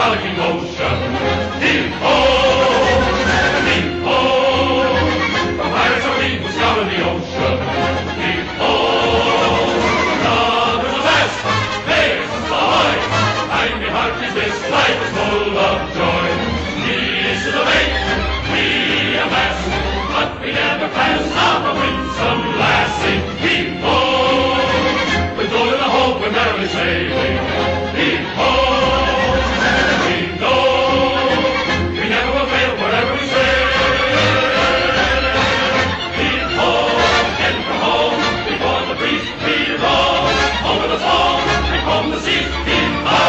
frolicking ocean. Heave-ho! Heave-ho! The pirates are we who scour the ocean. Heave-ho! Love is the best! There's ahoy! Time me heart is this, life is full of joy. This is the mate, we a mast, but we never pass on a winsome lassie. Heave-ho! With gold in the hope we're merrily sailing. Heave-ho! We know we never will fail wherever we sail. Heave-ho! Heading for home before the breeze beat all. Over the foam and comb the seas. Heave-ho!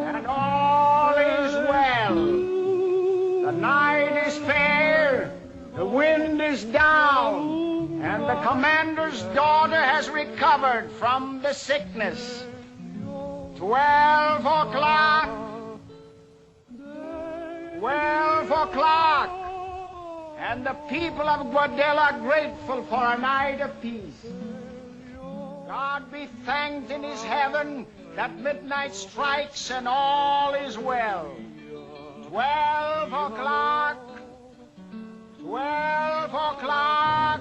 And all is well. The night is fair, the wind is down, and the commander's daughter has recovered from the sickness. 12 o'clock. 12 o'clock. And the people of Guadel are grateful for a night of peace. God be thanked in his heaven that midnight strikes and all is well. 12 o'clock, 12 o'clock,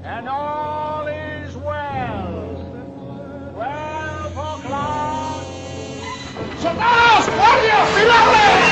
and all is well. 12 o'clock. ¡Soldados! ¡Guardias! ¡Miradles!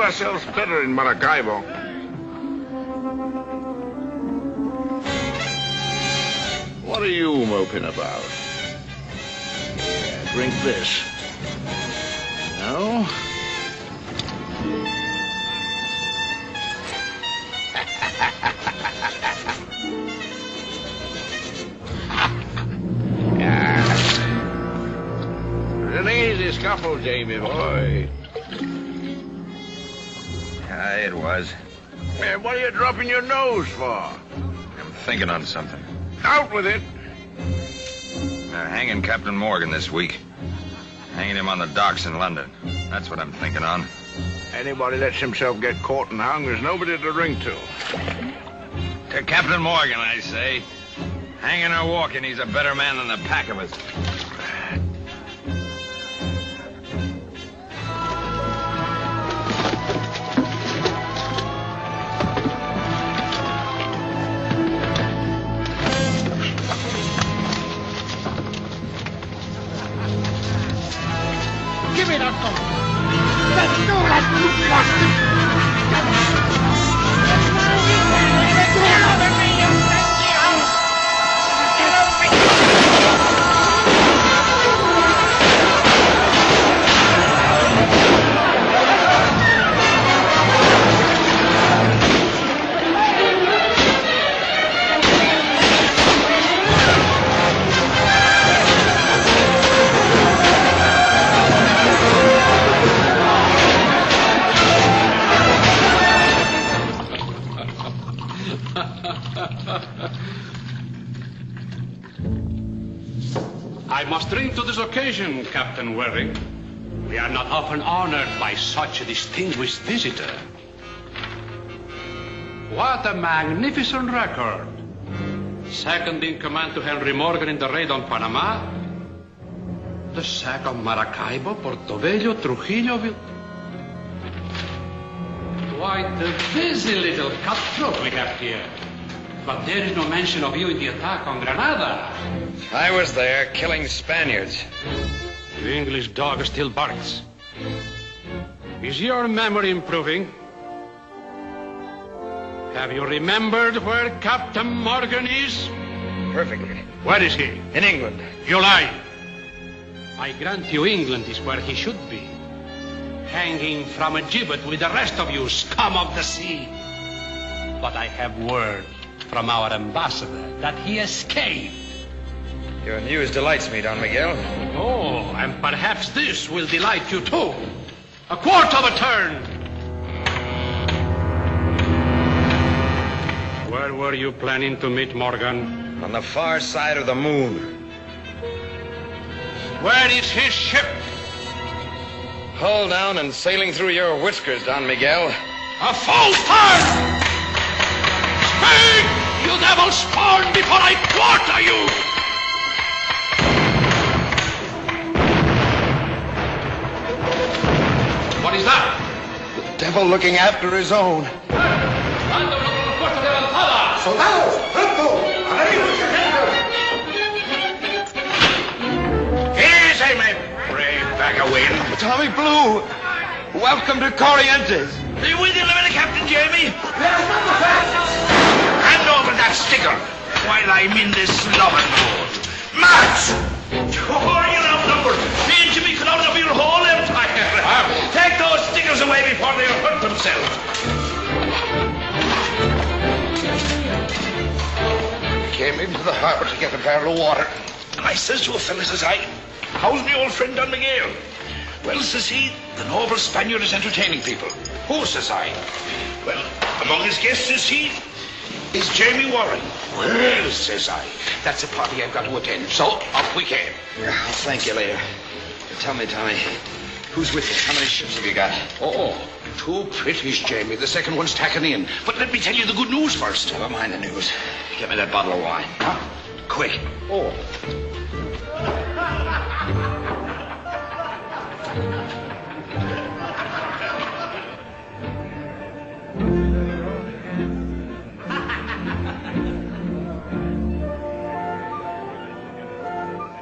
Ourselves better in Maracaibo. What are you moping about? Yeah, drink this. No? It's an easy scuffle, Jamie boy. It was. Man, what are you dropping your nose for? I'm thinking on something. Out with it. They're hanging Captain Morgan this week. Hanging him on the docks in London. That's what I'm thinking on. Anybody lets himself get caught and hung, there's nobody to ring to. To Captain Morgan, I say. Hanging or walking, he's a better man than the pack of us. Give me that gun. Let's do that, you bastard! I must drink to this occasion, Captain Waring. We are not often honored by such a distinguished visitor. What a magnificent record. Second in command to Henry Morgan in the raid on Panama. The sack of Maracaibo, Portobello, Trujillo. Quite a busy little cutthroat we have here. But there is no mention of you in the attack on Granada. I was there, killing Spaniards. The English dog still barks. Is your memory improving? Have you remembered where Captain Morgan is? Perfectly. Where is he? In England. You lie. I grant you England is where he should be. Hanging from a gibbet with the rest of you, scum of the sea. But I have word from our ambassador that he escaped. Your news delights me, Don Miguel. Oh, and perhaps this will delight you too. A quarter of a turn. Where were you planning to meet Morgan? On the far side of the moon. Where is his ship? Hull down and sailing through your whiskers, Don Miguel. A false turn! Speak, you devil spawn, before I quarter you! What is that? The devil looking after his own. Soldados, pronto! Here's a man. Brave bag of wind. Tommy Blue. Welcome to Corrientes. Are you with you, Lieutenant Captain Jamie? Hand over that sticker while I'm in this loving mood. March! Oh, you're outnumbered. Me and Jimmy could open up your whole empire. Take those stickers away before they hurt themselves. Came into the harbor to get a barrel of water. And I says to a fellow, says I, how's my old friend Don Miguel? Well, says he, the noble Spaniard is entertaining people. Who, says I? Well, among his guests, says he, is Jamie Warren. Well, says I, that's a party I've got to attend. So, off we came. I'll thank you later. Tell me, Tommy, who's with you? How many ships have you got? Oh, 2 British, Jamie. The second one's tacking in. But let me tell you the good news first. Never mind the news. Get me that bottle of wine. Huh? Quick. Oh.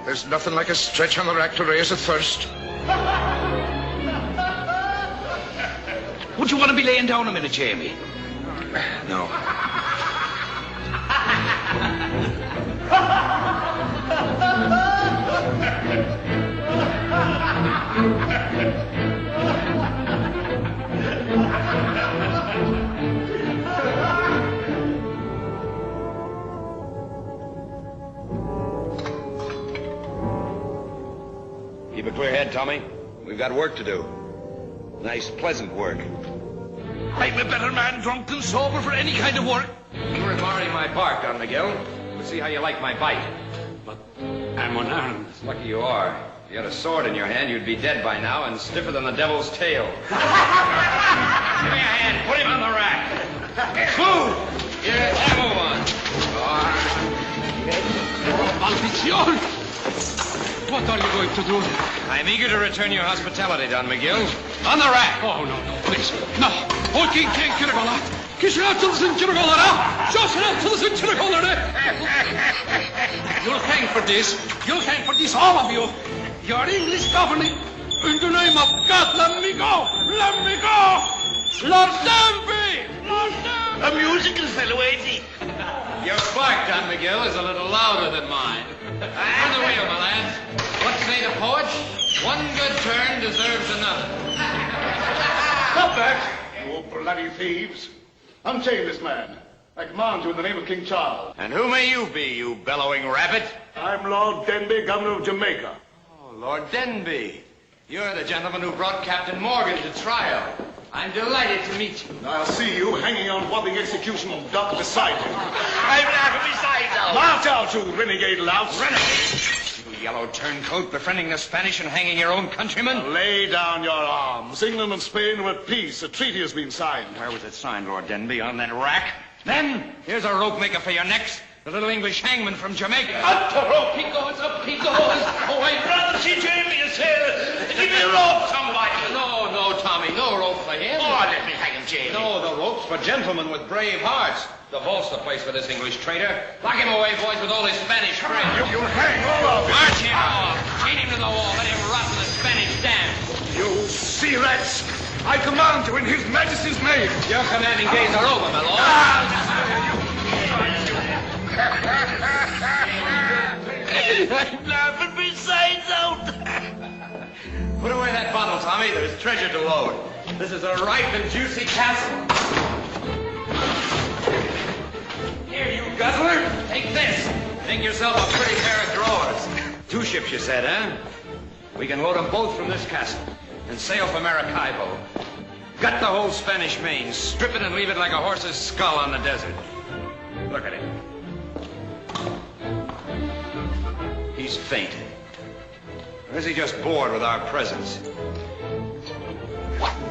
There's nothing like a stretch on the rack to raise a thirst. Would you want to be laying down a minute, Jamie? No. Keep a clear head, Tommy. We've got work to do. Nice, pleasant work. I'm a better man drunk than sober for any kind of work. You were borrowing my bark, Don Miguel. We'll see how you like my bite. But I'm unarmed. Lucky you are. If you had a sword in your hand, you'd be dead by now and stiffer than the devil's tail. Give me a hand. Put him on the rack. Move! Here, move on. Maldición! What are you going to do? I'm eager to return your hospitality, Don Miguel. On the rack! Oh, no, please. No. Oh, King Kiragola. Kiragola. You'll hang for this. You'll hang for this, all of you. Your English governor. In the name of God, let me go. Let me go. Lord Denby. Lord Denby. A musical fellow, ain't he? Your bark, Don Miguel, is a little louder than mine. On the wheel, my lads. What say the poet? One good turn deserves another. Stop that, you bloody thieves. Unchain this man. I command you in the name of King Charles. And who may you be, you bellowing rabbit? I'm Lord Denby, Governor of Jamaica. Oh, Lord Denby. You're the gentleman who brought Captain Morgan to trial. I'm delighted to meet you. I'll see you hanging on wobbling execution dock beside him. I'm laughing beside now. March out, you renegade louts. Renegade? yellow turncoat, befriending the Spanish and hanging your own countrymen? Lay down your arms. England and Spain are at peace. A treaty has been signed. Where was it signed, Lord Denby? On that rack? Then, here's a rope maker for your necks. The little English hangman from Jamaica. Up the rope he goes, up he goes. Oh, I'd rather see Jamie a sailor. Give me a rope, somebody. No, Tommy, no rope for him. Oh, let me hang him, Jamie. No, the rope's for gentlemen with brave hearts. The vault's the place for this English traitor. Lock him away, boys, with all his Spanish friends. You'll hang all of you. March him off. Chain him to the wall. Let him rot in the Spanish dam. You sea rats. I command you in His Majesty's name. Your commanding days are over, my lord. I'm laughing my sides out. Put away that bottle, Tommy. There's treasure to load. This is a ripe and juicy castle. Here, you guzzler. Take this. Make yourself a pretty pair of drawers. 2 ships, you said, huh? We can load them both from this castle and sail for Maracaibo. Gut the whole Spanish main, strip it and leave it like a horse's skull on the desert. Look at him. He's fainted. Or is he just bored with our presence?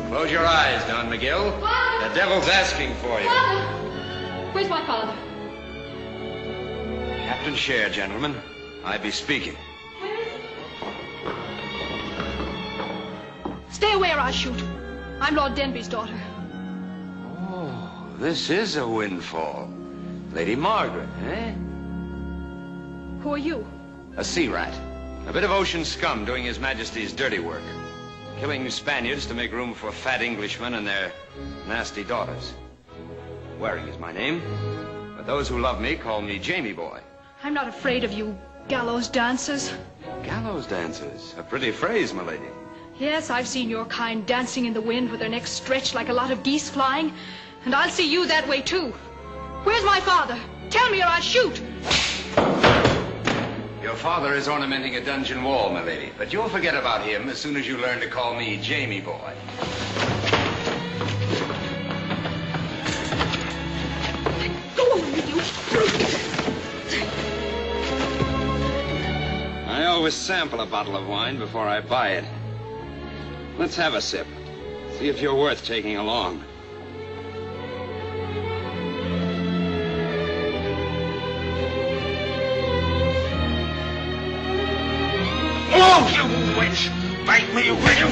Close your eyes, Don Miguel. Father! The devil's asking for you. Father! Where's my father? Captain Share, gentlemen. I be speaking. Where is he? Stay away or I'll shoot. I'm Lord Denby's daughter. Oh, this is a windfall. Lady Margaret, eh? Who are you? A sea rat. A bit of ocean scum doing His Majesty's dirty work. Killing Spaniards to make room for fat Englishmen and their nasty daughters. Waring is my name. But those who love me call me Jamie Boy. I'm not afraid of you gallows dancers. Gallows dancers. A pretty phrase, my lady. Yes, I've seen your kind dancing in the wind with their necks stretched like a lot of geese flying. And I'll see you that way, too. Where's my father? Tell me or I'll shoot. Your father is ornamenting a dungeon wall, my lady. But you'll forget about him as soon as you learn to call me Jamie Boy. Go on with you brute. I always sample a bottle of wine before I buy it. Let's have a sip. See if you're worth taking along. Oh, you witch! Bite me, will you?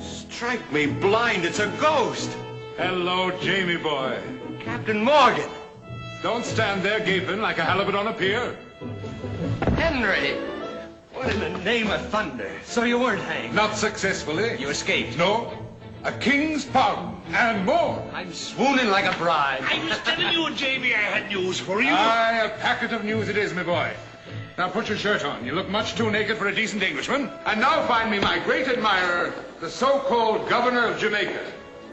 Strike me blind, it's a ghost! Hello, Jamie boy. Captain Morgan! Don't stand there gaping like a halibut on a pier. Henry! What in the name of thunder? So you weren't hanged? Not successfully. You escaped? No. A king's pardon and more. I'm swooning like a bride. I was telling you, Jamie, I had news for you. Aye, a packet of news it is, my boy. Now put your shirt on. You look much too naked for a decent Englishman. And now find me my great admirer, the so-called Governor of Jamaica.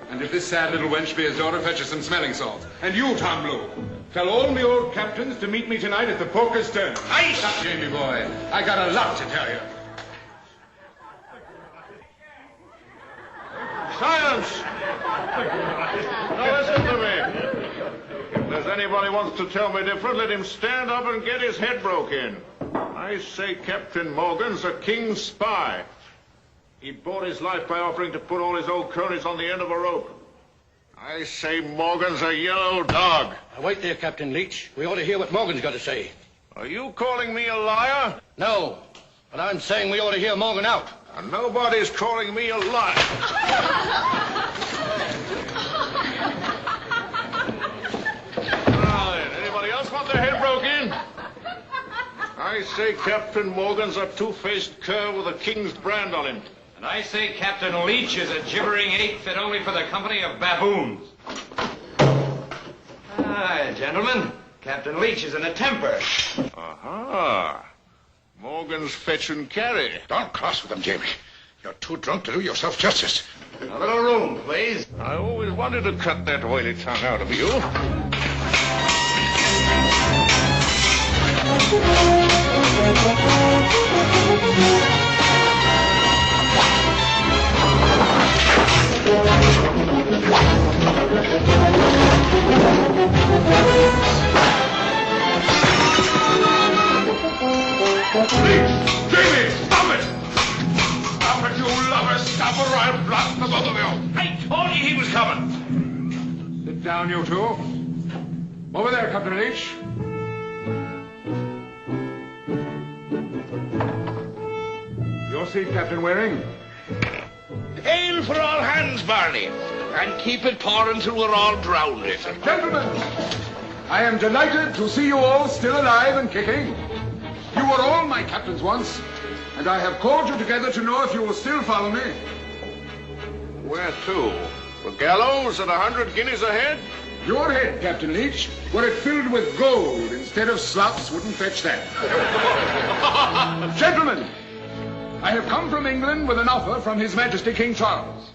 And if this sad little wench be his daughter, fetch her some smelling salts. And you, Tom Blue, tell all me old captains to meet me tonight at the Poker's Stern. Aye. Stop, Jamie boy. I got a lot to tell you. Silence! Now listen to me. If there's anybody wants to tell me different, let him stand up and get his head broke in. I say Captain Morgan's a king's spy. He bought his life by offering to put all his old cronies on the end of a rope. I say Morgan's a yellow dog. Wait there, Captain Leach. We ought to hear what Morgan's got to say. Are you calling me a liar? No, but I'm saying we ought to hear Morgan out. And nobody's calling me a liar. Now then, anybody else want their head broke in? I say Captain Morgan's a two-faced cur with a king's brand on him. And I say Captain Leach is a gibbering ape fit only for the company of baboons. Aye, gentlemen. Captain Leach is in a temper. Aha. Morgan's fetch and carry. Don't cross with him, Jamie. You're too drunk to do yourself justice. A little room, please. I always wanted to cut that oily tongue out of you. Jamie, stop it! Stop it, you lovers! Stop or I'll blast the both of you! I told you he was coming! Sit down, you two. Over there, Captain Leach. Your seat, Captain Waring. Hail for all hands, Barney, and keep it pouring till we're all drowned. Gentlemen, I am delighted to see you all still alive and kicking. You were all my captains once, and I have called you together to know if you will still follow me. Where to? The gallows at 100 guineas a head? Your head, Captain Leach, were it filled with gold instead of slops, wouldn't fetch that. Gentlemen, I have come from England with an offer from His Majesty King Charles.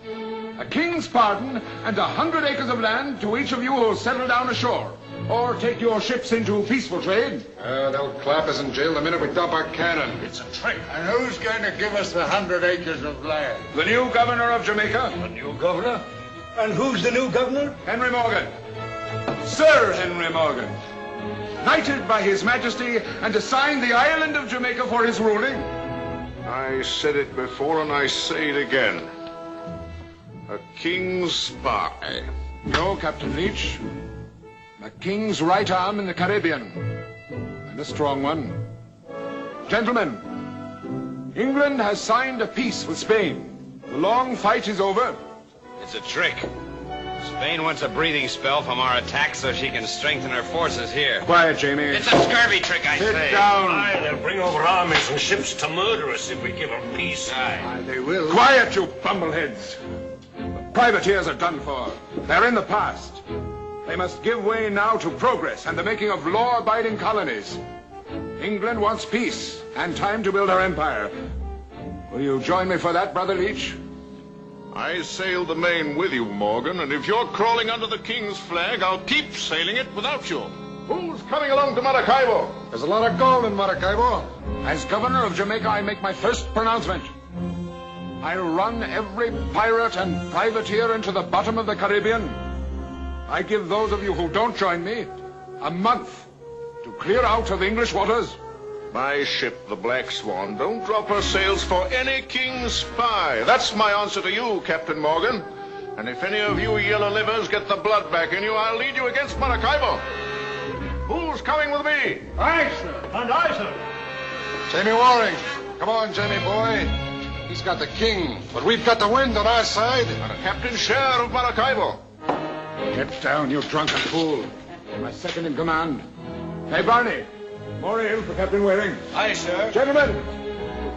A king's pardon and 100 acres of land to each of you who will settle down ashore, or take your ships into peaceful trade. They'll clap us in jail the minute we dump our cannon. It's a trick. And who's going to give us the 100 acres of land? The new Governor of Jamaica. The new governor? And who's the new governor? Henry Morgan. Sir Henry Morgan. Knighted by His Majesty and assigned the island of Jamaica for his ruling. I said it before and I say it again. A king's spy. No, Captain Leach. A king's right arm in the Caribbean. And a strong one. Gentlemen, England has signed a peace with Spain. The long fight is over. It's a trick. Spain wants a breathing spell from our attack so she can strengthen her forces here. Quiet, Jamie. It's a scurvy trick, I say. Sit down. Aye, they'll bring over armies and ships to murder us if we give them peace. Aye. They will. Quiet, you bumbleheads. The privateers are done for. They're in the past. They must give way now to progress and the making of law-abiding colonies. England wants peace and time to build her empire. Will you join me for that, Brother Leach? I sailed the Main with you, Morgan, and if you're crawling under the king's flag, I'll keep sailing it without you. Who's coming along to Maracaibo? There's a lot of gold in Maracaibo. As Governor of Jamaica, I make my first pronouncement. I'll run every pirate and privateer into the bottom of the Caribbean. I give those of you who don't join me a month to clear out of English waters. My ship, the Black Swan, don't drop her sails for any king's spy. That's my answer to you, Captain Morgan. And if any of you yellow livers get the blood back in you, I'll lead you against Maracaibo. Who's coming with me? Aye, sir. And I, sir. Jamie Waring. Come on, Jamie boy. He's got the king, but we've got the wind on our side. And a captain's share of Maracaibo. Get down, you drunken fool. My second in command. Hey, Barney. More ale for Captain Waring. Aye, sir. Gentlemen,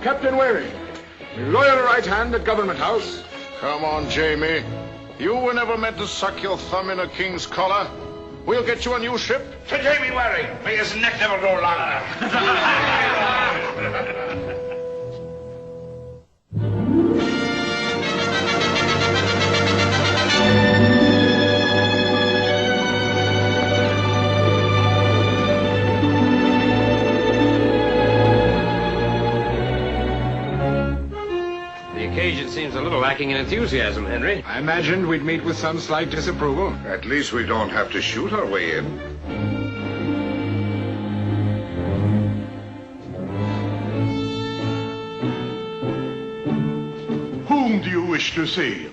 Captain Waring, my loyal right hand at Government House. Come on, Jamie. You were never meant to suck your thumb in a king's collar. We'll get you a new ship. To Jamie Waring. May his neck never grow longer. The occasion seems a little lacking in enthusiasm, Henry. I imagined we'd meet with some slight disapproval. At least we don't have to shoot our way in. Whom do you wish to see?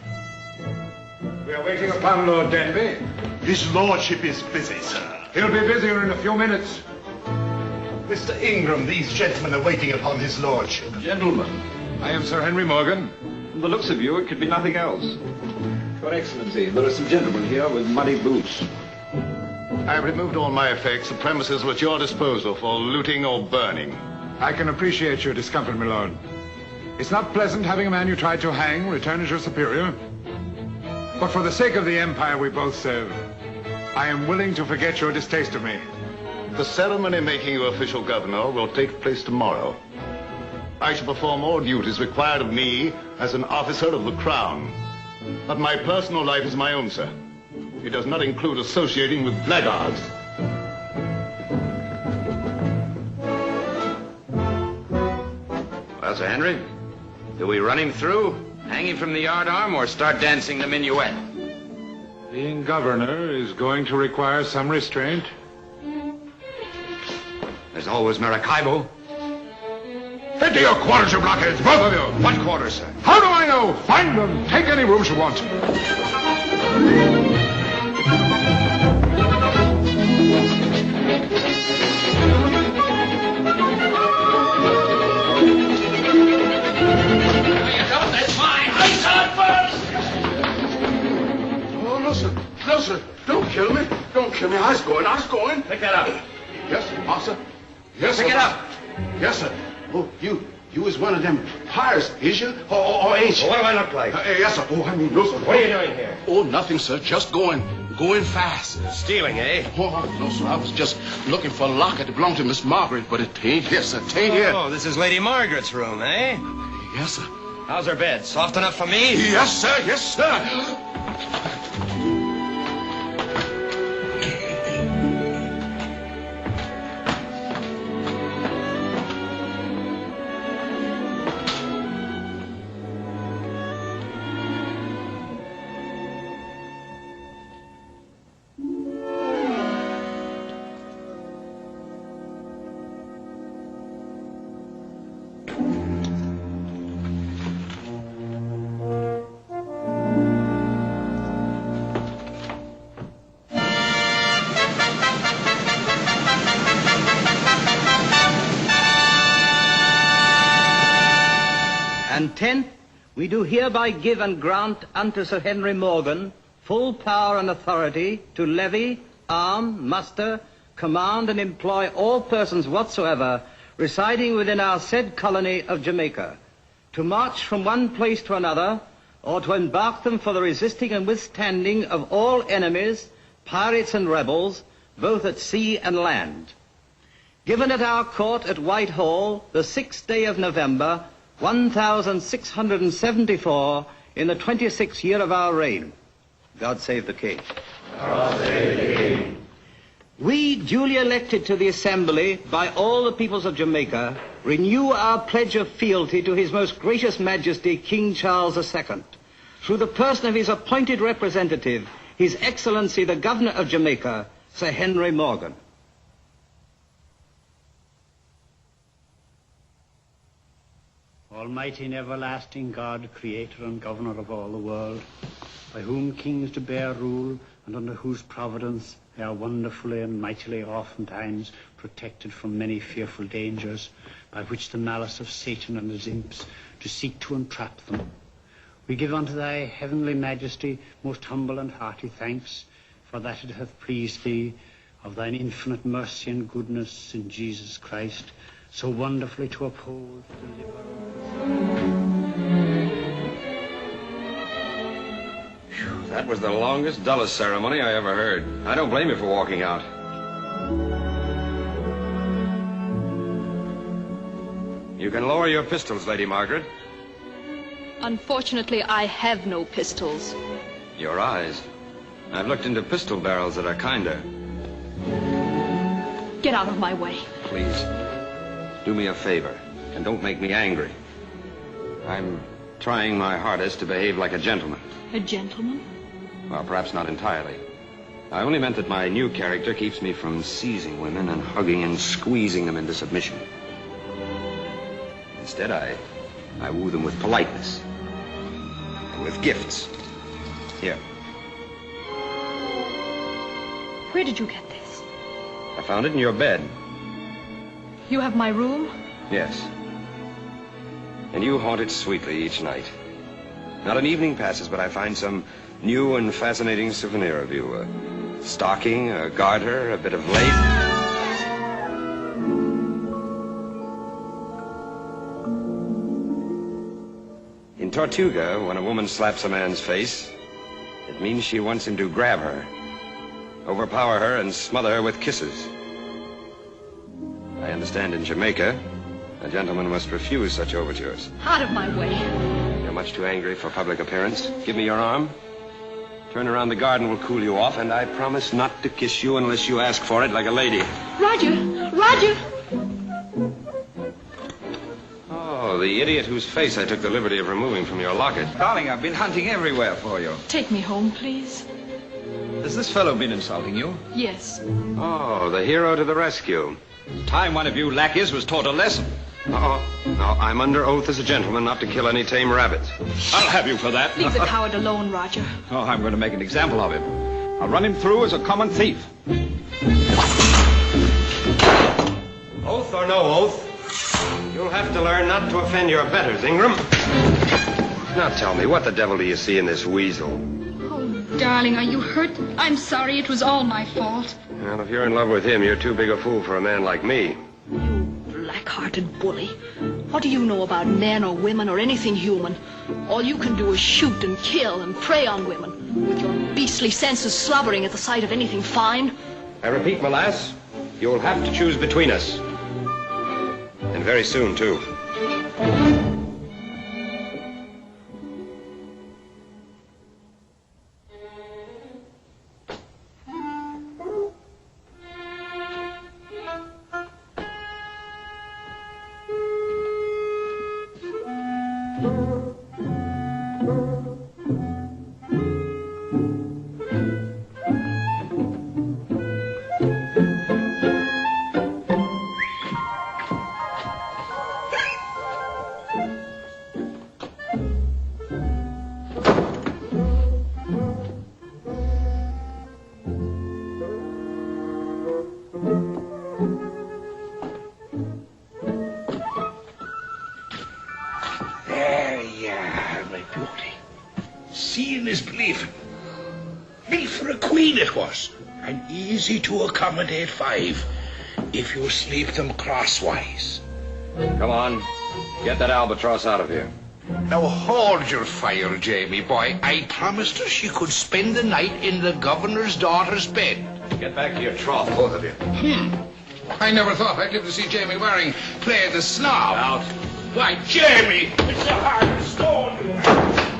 We are waiting upon Lord Denby. His lordship is busy, sir. He'll be busier in a few minutes. Mr. Ingram, these gentlemen are waiting upon his lordship. Gentlemen, I am Sir Henry Morgan. from the looks of you, it could be nothing else. Your Excellency, there are some gentlemen here with muddy boots. I've removed all my effects. The premises were at your disposal for looting or burning. I can appreciate your discomfort, my lord. It's not pleasant having a man you tried to hang return as your superior. But for the sake of the empire we both serve, I am willing to forget your distaste of me. The ceremony making you official governor will take place tomorrow. I shall perform all duties required of me as an officer of the crown. But my personal life is my own, sir. It does not include associating with blackguards. Well, Sir Henry, do we run him through, hang him from the yardarm, or start dancing the minuet? Being governor is going to require some restraint. There's always Maracaibo. Into your quarters, you blockheads, both of you. What quarters, sir? How do I know? Find them. Take any rooms you want. Oh, no, sir. No, sir. Don't kill me. Don't kill me. I was going. Pick that up. Yes, sir, master. Yes, sir. Pick it up. Yes, sir. Oh, you is one of them pirates, is you? Or ain't you? Well, what do I look like? Yes, sir. Oh, I mean, no, sir. What are you doing here? Oh, nothing, sir. Just going fast. Stealing, eh? Oh, no, sir. I was just looking for a locket that belonged to Miss Margaret, but it ain't here, sir. It ain't here. Oh, this is Lady Margaret's room, eh? Yes, sir. How's her bed? Soft enough for me? Yes, sir. Yes, sir. And 10th, we do hereby give and grant unto Sir Henry Morgan full power and authority to levy, arm, muster, command, and employ all persons whatsoever residing within our said colony of Jamaica, to march from one place to another, or to embark them for the resisting and withstanding of all enemies, pirates and rebels, both at sea and land. Given at our court at Whitehall, the 6th day of November, 1674, in the 26th year of our reign. God save the King. God save the King. We, duly elected to the Assembly by all the peoples of Jamaica, renew our pledge of fealty to His Most Gracious Majesty, King Charles II, through the person of his appointed representative, His Excellency the Governor of Jamaica, Sir Henry Morgan. Almighty and everlasting God, Creator and Governor of all the world, by whom kings do bear rule, and under whose providence they are wonderfully and mightily oftentimes protected from many fearful dangers, by which the malice of Satan and his imps do seek to entrap them. We give unto thy heavenly majesty most humble and hearty thanks, for that it hath pleased thee, of thine infinite mercy and goodness in Jesus Christ, so wonderfully to uphold, deliver. That was the longest, dullest ceremony I ever heard. I don't blame you for walking out. You can lower your pistols, Lady Margaret. Unfortunately, I have no pistols. Your eyes. I've looked into pistol barrels that are kinder. Get out of my way. Please, do me a favor, and don't make me angry. I'm trying my hardest to behave like a gentleman. A gentleman? Well, perhaps not entirely. I only meant that my new character keeps me from seizing women and hugging and squeezing them into submission. Instead, I woo them with politeness and with gifts. Here. Where did you get this? I found it in your bed. You have my room? Yes. And you haunt it sweetly each night. Not an evening passes, but I find some new and fascinating souvenir of you. A stocking, a garter, a bit of lace. In Tortuga, when a woman slaps a man's face, it means she wants him to grab her, overpower her, and smother her with kisses. I understand in Jamaica, a gentleman must refuse such overtures. Out of my way. You're much too angry for public appearance. Give me your arm. Turn around, the garden will cool you off, and I promise not to kiss you unless you ask for it like a lady. Roger! Roger! Oh, Oh, the idiot whose face I took the liberty of removing from your locket. Darling, I've been hunting everywhere for you. Take me home, please. Has this fellow been insulting you? Yes. Oh, the hero to the rescue. Time one of you lackeys was taught a lesson. Uh-oh. No, I'm under oath as a gentleman not to kill any tame rabbits. I'll have you for that. Leave the coward alone, Roger. Oh, I'm going to make an example of him. I'll run him through as a common thief. Oath or no oath, you'll have to learn not to offend your betters, Ingram. Now tell me, what the devil do you see in this weasel? Oh, darling, are you hurt? I'm sorry, it was all my fault. Well, if you're in love with him, you're too big a fool for a man like me. Black-hearted bully. What do you know about men or women or anything human? All you can do is shoot and kill and prey on women, with your beastly senses slobbering at the sight of anything fine. I repeat, my lass, you'll have to choose between us. And very soon, too. There you are, my beauty. Seeing is believing. Me for a queen it was, and easy to accommodate 5, if you sleep them crosswise. Come on, get that albatross out of here. Now hold your fire, Jamie boy. I promised her she could spend the night in the governor's daughter's bed. Get back to your trough, both of you. I never thought I'd live to see Jamie Waring play the snob. Out. Why, Jamie! It's a hard stone.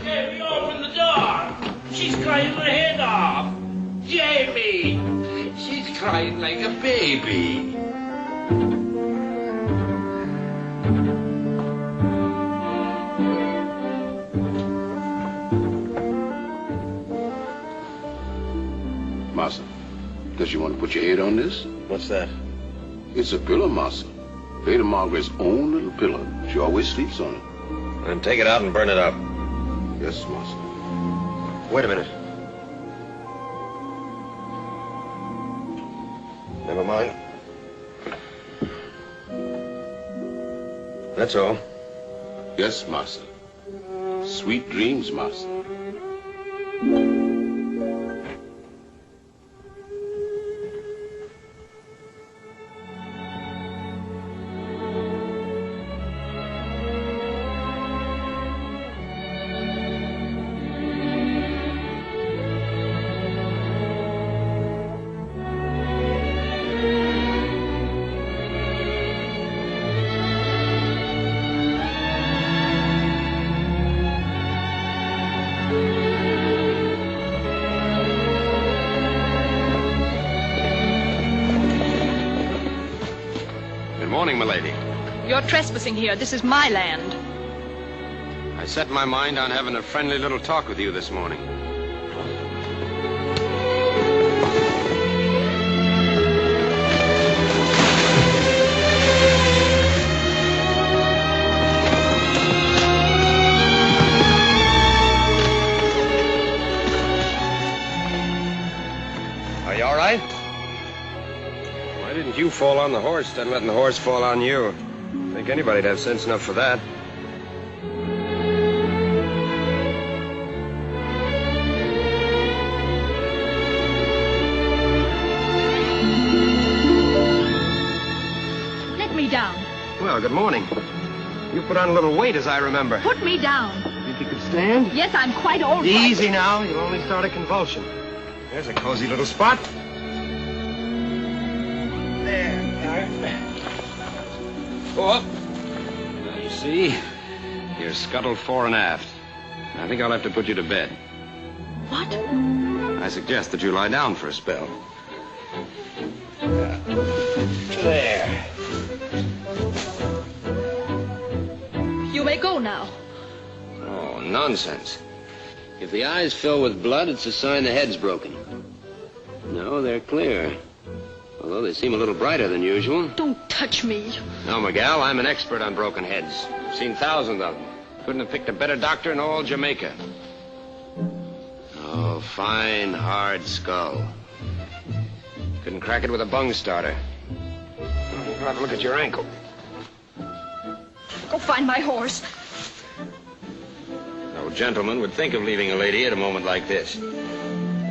Jamie, open the door. She's crying her head off. Jamie! She's crying like a baby. Massa, does you want to put your head on this? What's that? It's a pillow, Massa. Lady Margaret's own little pillow. She always sleeps on it. Then take it out and burn it up. Yes, Massa. Wait a minute. Never mind. That's all. Yes, Massa. Sweet dreams, Massa. Morning, milady. You're trespassing here. This is my land. I set my mind on having a friendly little talk with you this morning. Are you all right? Why didn't you fall on the horse instead of letting the horse fall on you? I think anybody'd have sense enough for that. Let me down. Well, good morning. You put on a little weight, as I remember. Put me down. Think you could stand? Yes, I'm quite old. Easy now. You'll only start a convulsion. There's a cozy little spot. There. Go up. Now, you see, you're scuttled fore and aft. I think I'll have to put you to bed. What? I suggest that you lie down for a spell. There. You may go now. Oh, nonsense. If the eyes fill with blood, it's a sign the head's broken. No, they're clear. Although they seem a little brighter than usual. Don't touch me. No, Miguel, I'm an expert on broken heads. I've seen thousands of them. Couldn't have picked a better doctor in all Jamaica. Oh, fine, hard skull. Couldn't crack it with a bung starter. I'll have a look at your ankle. Go find my horse. No gentleman would think of leaving a lady at a moment like this.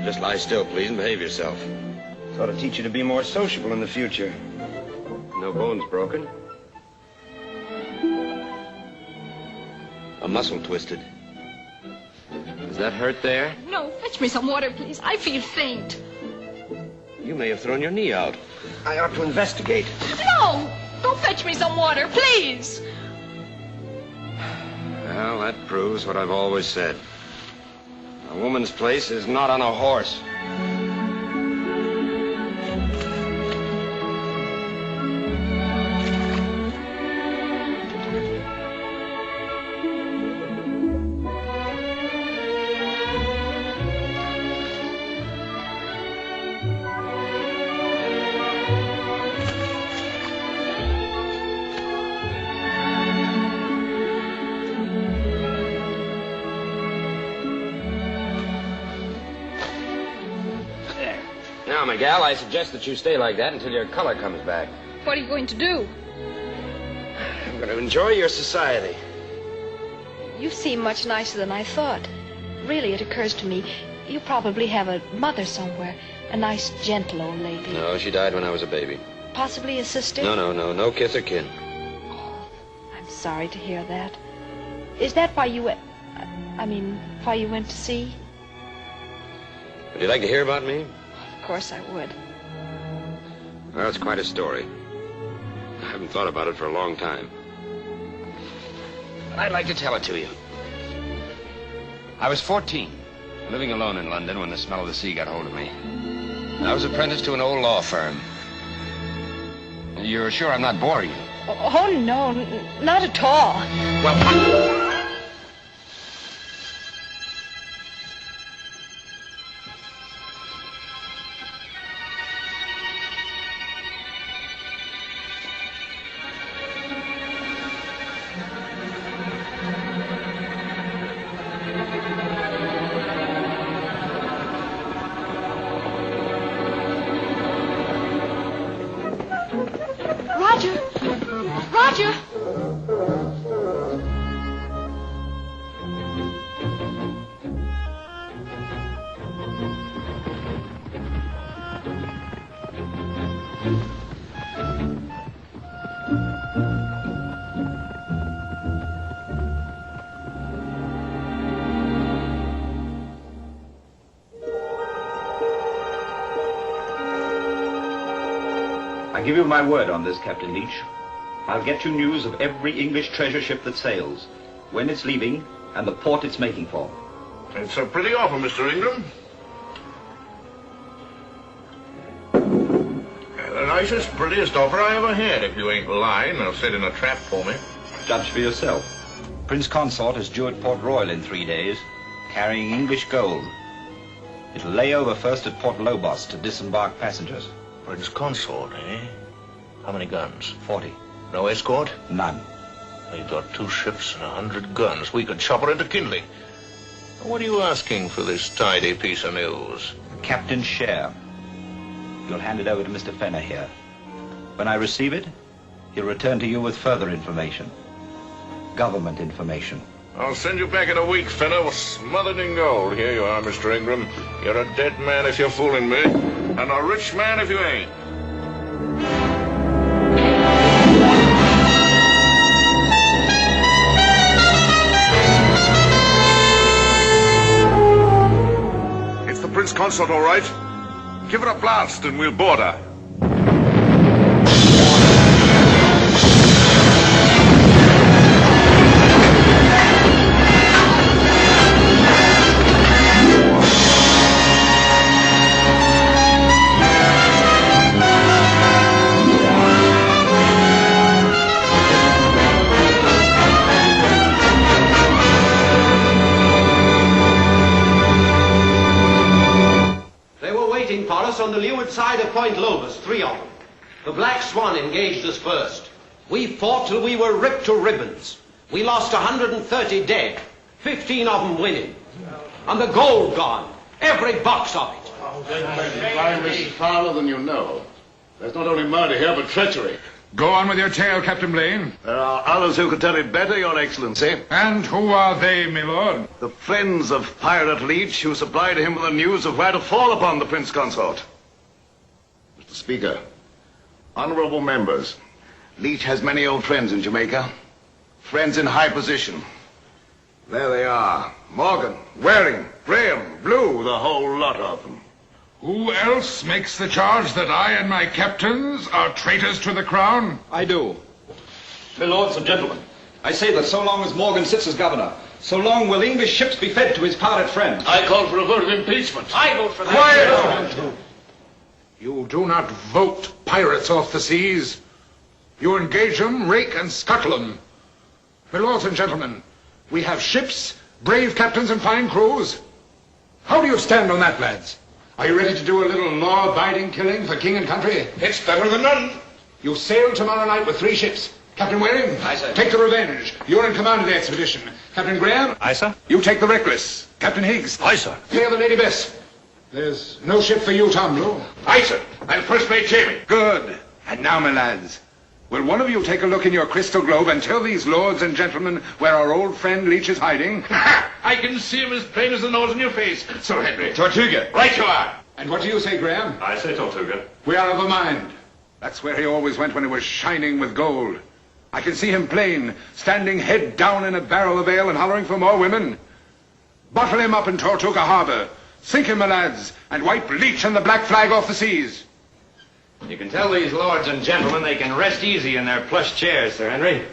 Just lie still, please, and behave yourself. Ought to teach you to be more sociable in the future. No bones broken. A muscle twisted. Does that hurt there? No, fetch me some water, please. I feel faint. You may have thrown your knee out. I ought to investigate. No! Go fetch me some water, please! Well, that proves what I've always said. A woman's place is not on a horse. Now, Miguel, I suggest that you stay like that until your color comes back. What are you going to do? I'm going to enjoy your society. You seem much nicer than I thought. Really, it occurs to me, you probably have a mother somewhere. A nice, gentle old lady. No, she died when I was a baby. Possibly a sister? No kith or kin. I'm sorry to hear that. Is that why you went... why you went to sea? Would you like to hear about me? Of course I would. Well, it's quite a story. I haven't thought about it for a long time. But I'd like to tell it to you. I was 14, living alone in London when the smell of the sea got hold of me. I was apprenticed to an old law firm. You're sure I'm not boring you? Oh, no, not at all. Well, Roger! I give you my word on this, Captain Leach. I'll get you news of every English treasure ship that sails, when it's leaving, and the port it's making for. It's a pretty offer, Mr. Ingram. The nicest, prettiest offer I ever had, if you ain't lying or setting a trap for me. Judge for yourself. Prince Consort is due at Port Royal in 3 days, carrying English gold. It'll lay over first at Port Lobos to disembark passengers. Prince Consort, eh? How many guns? 40. No escort? None. We've got 2 ships and 100 guns. We could chop her into kindling. What are you asking for this tidy piece of news? Captain's share. You'll hand it over to Mr. Fenner here. When I receive it, he'll return to you with further information. Government information. I'll send you back in a week, Fenner, smothered in gold. Here you are, Mr. Ingram. You're a dead man if you're fooling me, and a rich man if you ain't. It's the Prince Consort, all right. Give her a blast and we'll board her. starboard side of Point Lobos, 3 of them. The Black Swan engaged us first. We fought till we were ripped to ribbons. We lost 130 dead, 15 of them winning. And the gold gone, every box of it. Crime is fouler than you know. There's not only murder here, but treachery. Go on with your tale, Captain Blaine. There are others who can tell it better, Your Excellency. And who are they, my lord? The friends of Pirate Leech who supplied him with the news of where to fall upon the Prince Consort. Mr. Speaker, honorable members, Leech has many old friends in Jamaica. Friends in high position. There they are. Morgan, Waring, Graham, Blue, the whole lot of them. Who else makes the charge that I and my captains are traitors to the crown? I do. My lords and gentlemen, I say that so long as Morgan sits as governor, so long will English ships be fed to his pirate friends. I call for a vote of impeachment. I vote for that. Quiet! You do not vote pirates off the seas. You engage them, rake and scuttle them. My lords and gentlemen, we have ships, brave captains and fine crews. How do you stand on that, lads? Are you ready to do a little law-abiding killing for king and country? It's better than none. You sail tomorrow night with 3 ships. Captain Waring, Aye, sir. Take the Revenge. You're in command of the expedition. Captain Graham? Aye, sir. You take the Reckless. Captain Higgs? Aye, sir. Clear the Lady Bess. There's no ship for you, Tom Blue. Aye, sir. And First Mate Jamie. Good. And now, my lads, will one of you take a look in your crystal globe and tell these lords and gentlemen where our old friend Leech is hiding? I can see him as plain as the nose on your face, Sir Henry. Tortuga. Right you are. And what do you say, Graham? I say Tortuga. We are of a mind. That's where he always went when he was shining with gold. I can see him plain, standing head down in a barrel of ale and hollering for more women. Bottle him up in Tortuga Harbor. Sink him, my lads, and wipe Leech and the Black Flag off the seas. You can tell these lords and gentlemen they can rest easy in their plush chairs, Sir Henry.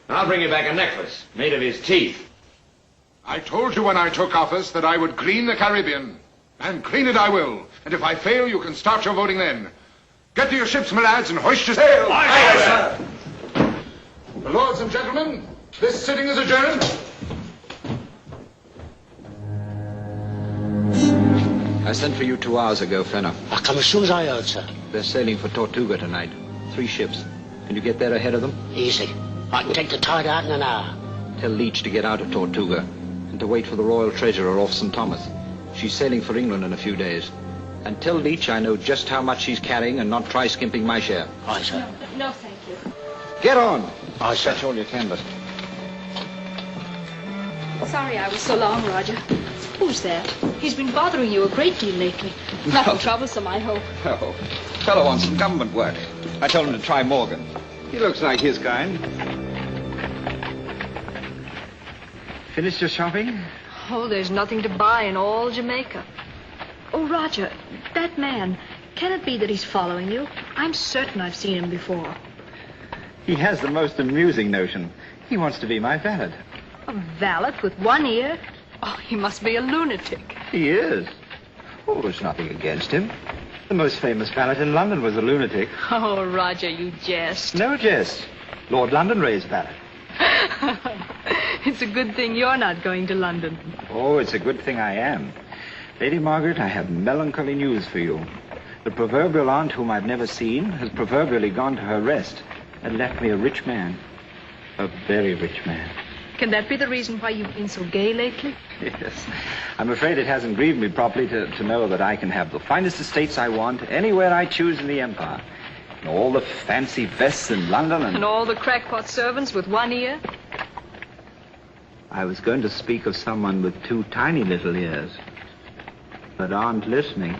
I'll bring you back a necklace made of his teeth. I told you when I took office that I would clean the Caribbean. And clean it I will. And if I fail, you can start your voting then. Get to your ships, my lads, and hoist your sail. Aye, sir. The lords and gentlemen, this sitting is adjourned. I sent for you 2 hours ago, Fenner. I come as soon as I heard, sir. They're sailing for Tortuga tonight. 3 ships. Can you get there ahead of them? Easy. I can take the tide out in an hour. Tell Leech to get out of Tortuga and to wait for the Royal Treasurer off St. Thomas. She's sailing for England in a few days. And tell Leech I know just how much she's carrying and not try skimping my share. Aye, sir. No, thank you. Get on! Aye, sir. Fetch all your canvas. Sorry I was so long, Roger. Who's that? He's been bothering you a great deal lately. Nothing troublesome, I hope. Oh, fellow wants some government work. I told him to try Morgan. He looks like his kind. Finished your shopping? Oh, there's nothing to buy in all Jamaica. Oh, Roger, that man, can it be that he's following you? I'm certain I've seen him before. He has the most amusing notion. He wants to be my valet. A valet with 1 ear? Oh, he must be a lunatic. He is. Oh, there's nothing against him. The most famous valet in London was a lunatic. Oh, Roger, you jest. No jest. Lord Londonderry's valet. It's a good thing you're not going to London. Oh, it's a good thing I am. Lady Margaret, I have melancholy news for you. The proverbial aunt whom I've never seen has proverbially gone to her rest and left me a rich man. A very rich man. Can that be the reason why you've been so gay lately? Yes. I'm afraid it hasn't grieved me properly to know that I can have the finest estates I want anywhere I choose in the empire. And all the fancy vests in London And all the crackpot servants with 1 ear? I was going to speak of someone with 2 tiny little ears, but aren't listening.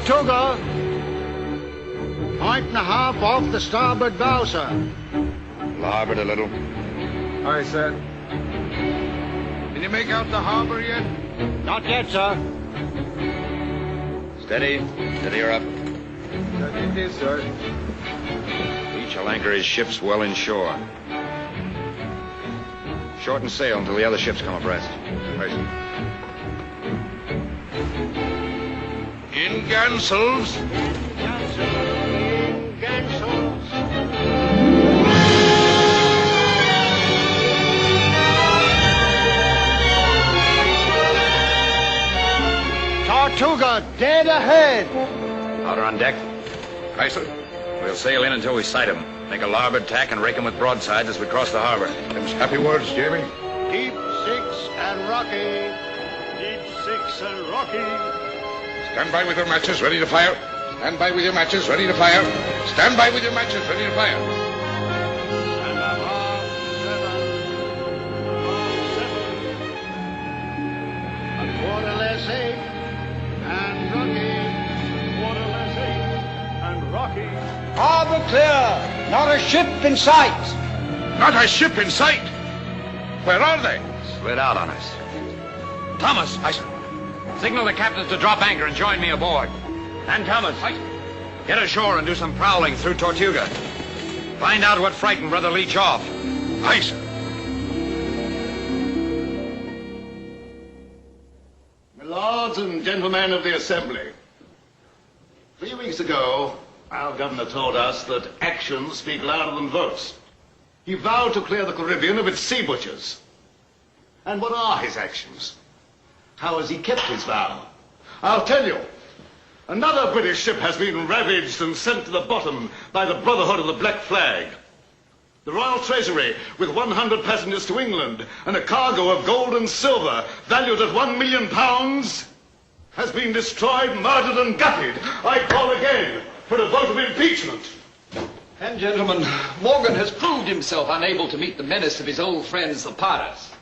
Tortuga, 1.5 off the starboard bow, sir. Larboard a little. Aye, sir. Can you make out the harbor yet? Not yet, sir. Steady. Steady her up. It is, sir. Each will anchor his ships well inshore. Shorten sail until the other ships come abreast. Right. In gansels. In gansels. Tortuga, dead ahead. Powder on deck. Aye, sir. We'll sail in until we sight him. Make a larboard tack and rake him with broadsides as we cross the harbor. Them's happy words, Jamie. Deep six and rocky. Deep six and rocky. Stand by with your matches, ready to fire. Stand by with your matches, ready to fire. Stand by with your matches, ready to fire. And a half seven. A quarter less 8 and rocky. Quarter less 8 and rocky. Harbor clear. Not a ship in sight. Not a ship in sight. Where are they? Slid out on us. Thomas! Signal the captains to drop anchor and join me aboard. And Thomas, get ashore and do some prowling through Tortuga. Find out what frightened Brother Leach off. Aye, sir. My lords and gentlemen of the Assembly, 3 weeks ago, our governor told us that actions speak louder than votes. He vowed to clear the Caribbean of its sea butchers. And what are his actions? How has he kept his vow? I'll tell you. Another British ship has been ravaged and sent to the bottom by the Brotherhood of the Black Flag. The Royal Treasury, with 100 passengers to England and a cargo of gold and silver valued at £1 million, has been destroyed, murdered, and gutted. I call again for a vote of impeachment. And, gentlemen, Morgan has proved himself unable to meet the menace of his old friends, the pirates.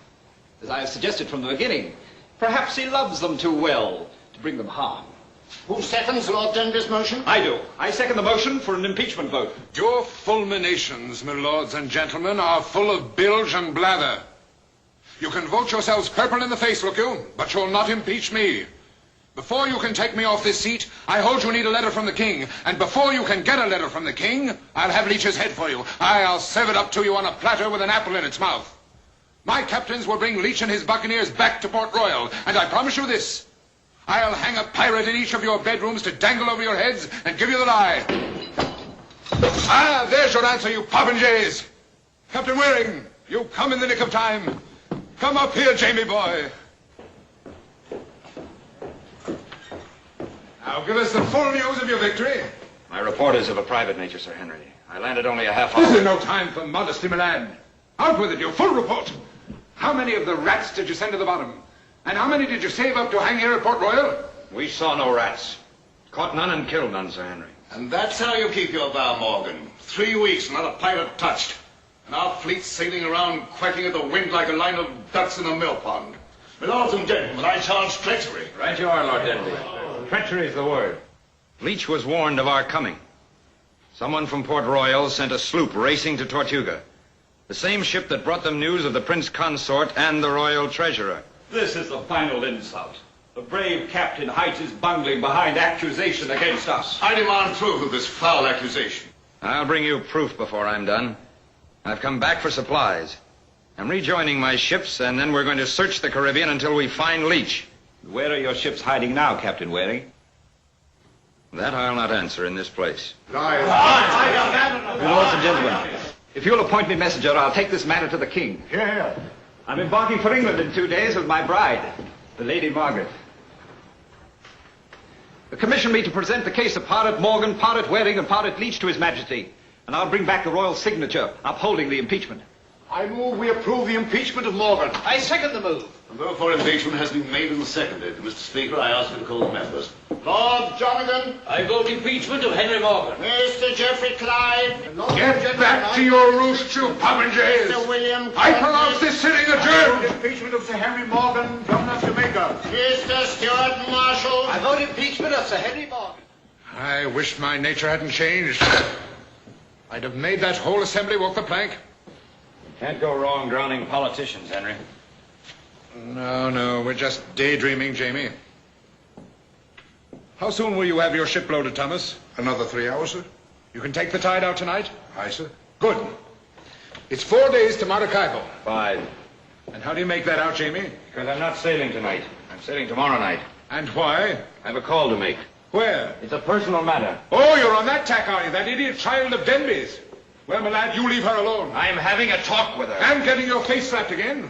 As I have suggested from the beginning, perhaps he loves them too well to bring them harm. Who seconds Lord Denby's motion? I do. I second the motion for an impeachment vote. Your fulminations, my lords and gentlemen, are full of bilge and blather. You can vote yourselves purple in the face, look you, but you'll not impeach me. Before you can take me off this seat, I hold you need a letter from the king. And before you can get a letter from the king, I'll have Leach's head for you. I'll serve it up to you on a platter with an apple in its mouth. My captains will bring Leach and his buccaneers back to Port Royal, and I promise you this. I'll hang a pirate in each of your bedrooms to dangle over your heads and give you the lie. Ah, there's your answer, you popinjays. Captain Waring, you come in the nick of time. Come up here, Jamie boy. Now give us the full news of your victory. My report is of a private nature, Sir Henry. I landed only a half hour. This is no time for modesty, my lad. Out with it, your full report. How many of the rats did you send to the bottom? And how many did you save up to hang here at Port Royal? We saw no rats. Caught none and killed none, Sir Henry. And that's how you keep your vow, Morgan. 3 weeks, not a pirate touched. And our fleet sailing around quacking at the wind like a line of ducks in a mill pond. My lords and gentlemen, I charge treachery. Right you are, Lord Denby. Treachery is the word. Leach was warned of our coming. Someone from Port Royal sent a sloop racing to Tortuga. The same ship that brought them news of the Prince Consort and the Royal Treasurer. This is the final insult. The brave captain hides his bungling behind accusation against us. I demand proof of this foul accusation. I'll bring you proof before I'm done. I've come back for supplies. I'm rejoining my ships, and then we're going to search the Caribbean until we find Leach. Where are your ships hiding now, Captain Waring? That I'll not answer in this place. Your lords and gentlemen, if you'll appoint me messenger, I'll take this matter to the king. Here. I'm embarking for England in 2 days with my bride, the Lady Margaret. Commission me to present the case of Pirate Morgan, Pirate Waring, and Pirate Leach to His Majesty, and I'll bring back the royal signature upholding the impeachment. I move we approve the impeachment of Morgan. I second the move. And therefore impeachment has been made and seconded. Mr. Speaker, I ask you to call the members. Lord Jonathan. I vote impeachment of Henry Morgan. Mr. Geoffrey Clive. Get back to your roost, you popinjays. Mr. William I pronounce this sitting adjourned. Impeachment of Sir Henry Morgan, Governor of Jamaica. Mr. Stuart Marshall. I vote impeachment of Sir Henry Morgan. I wish my nature hadn't changed. I'd have made that whole assembly walk the plank. Can't go wrong drowning politicians, Henry. No, we're just daydreaming, Jamie. How soon will you have your ship loaded, Thomas? Another 3 hours, sir. You can take the tide out tonight? Aye, sir. Good. It's 4 days to Maracaibo. 5. And how do you make that out, Jamie? Because I'm not sailing tonight. I'm sailing tomorrow night. And why? I have a call to make. Where? It's a personal matter. Oh, you're on that tack, are you? That idiot child of Denby's. Well, my lad, you leave her alone. I'm having a talk with her. And getting your face slapped again?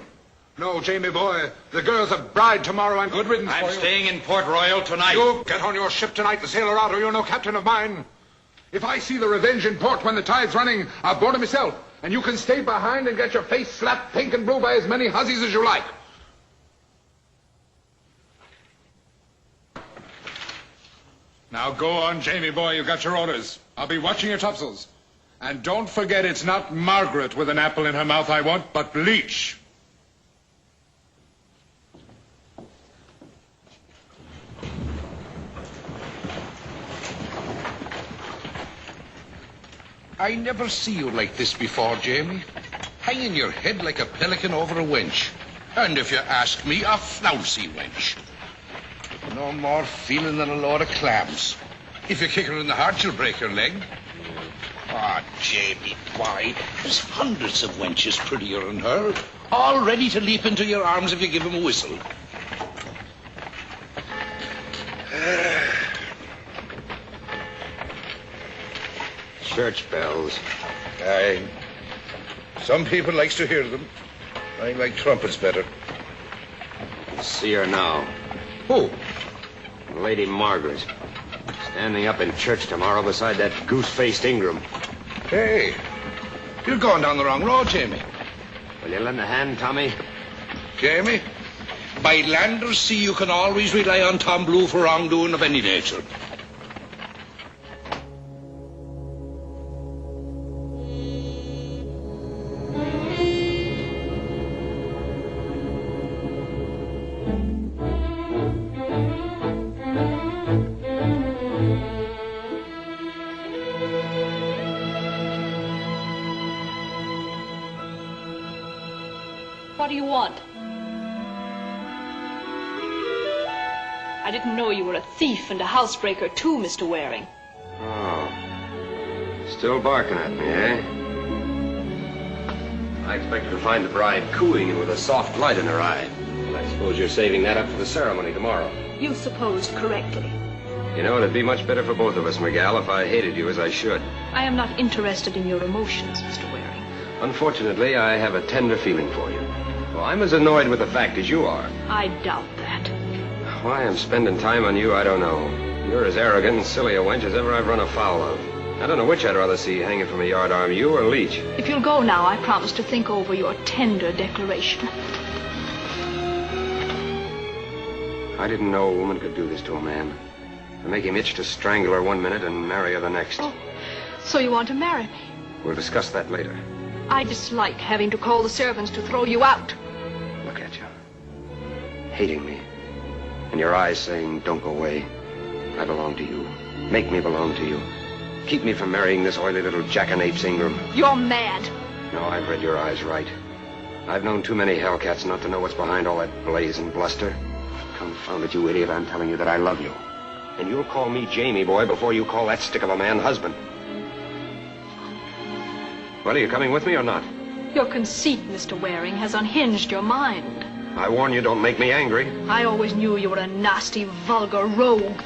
No, Jamie boy. The girl's a bride tomorrow and good riddance for you. I'm staying in Port Royal tonight. You get on your ship tonight and sail her out or you're no captain of mine. If I see the Revenge in port when the tide's running, I'll board her myself. And you can stay behind and get your face slapped pink and blue by as many hussies as you like. Now go on, Jamie boy. You got your orders. I'll be watching your topsails. And don't forget it's not Margaret with an apple in her mouth I want, but Bleach. I never see you like this before, Jamie. Hanging your head like a pelican over a wench. And if you ask me, a flouncy wench. No more feeling than a load of clams. If you kick her in the heart, she'll break your leg. Ah, Jamie, why? There's hundreds of wenches prettier than her, all ready to leap into your arms if you give them a whistle. Church bells. Aye. Some people likes to hear them. I like trumpets better. See her now. Who? Lady Margaret. Standing up in church tomorrow beside that goose-faced Ingram. Hey, you're going down the wrong road, Jamie. Will you lend a hand, Tommy? Jamie, by land or sea, you can always rely on Tom Blue for wrongdoing of any nature. What do you want? I didn't know you were a thief and a housebreaker too, Mr. Waring. Oh. Still barking at me, eh? I expected to find the bride cooing and with a soft light in her eye. Well, I suppose you're saving that up for the ceremony tomorrow. You supposed correctly. You know, it'd be much better for both of us, Miguel, if I hated you as I should. I am not interested in your emotions, Mr. Waring. Unfortunately, I have a tender feeling for you. Well, I'm as annoyed with the fact as you are. I doubt that. Why I'm spending time on you, I don't know. You're as arrogant and silly a wench as ever I've run afoul of. I don't know which I'd rather see hanging from a yardarm, you or Leach. If you'll go now, I promise to think over your tender declaration. I didn't know a woman could do this to a man. To make him itch to strangle her one minute and marry her the next. Oh, so you want to marry me? We'll discuss that later. I dislike having to call the servants to throw you out. Look at you. Hating me. And your eyes saying, don't go away. I belong to you. Make me belong to you. Keep me from marrying this oily little jackanapes Ingram. You're mad. No, I've read your eyes right. I've known too many hellcats not to know what's behind all that blaze and bluster. Confound it, you idiot, I'm telling you that I love you. And you'll call me Jamie boy before you call that stick of a man husband. Well, are you coming with me or not? Your conceit, Mr. Waring, has unhinged your mind. I warn you, don't make me angry. I always knew you were a nasty, vulgar rogue.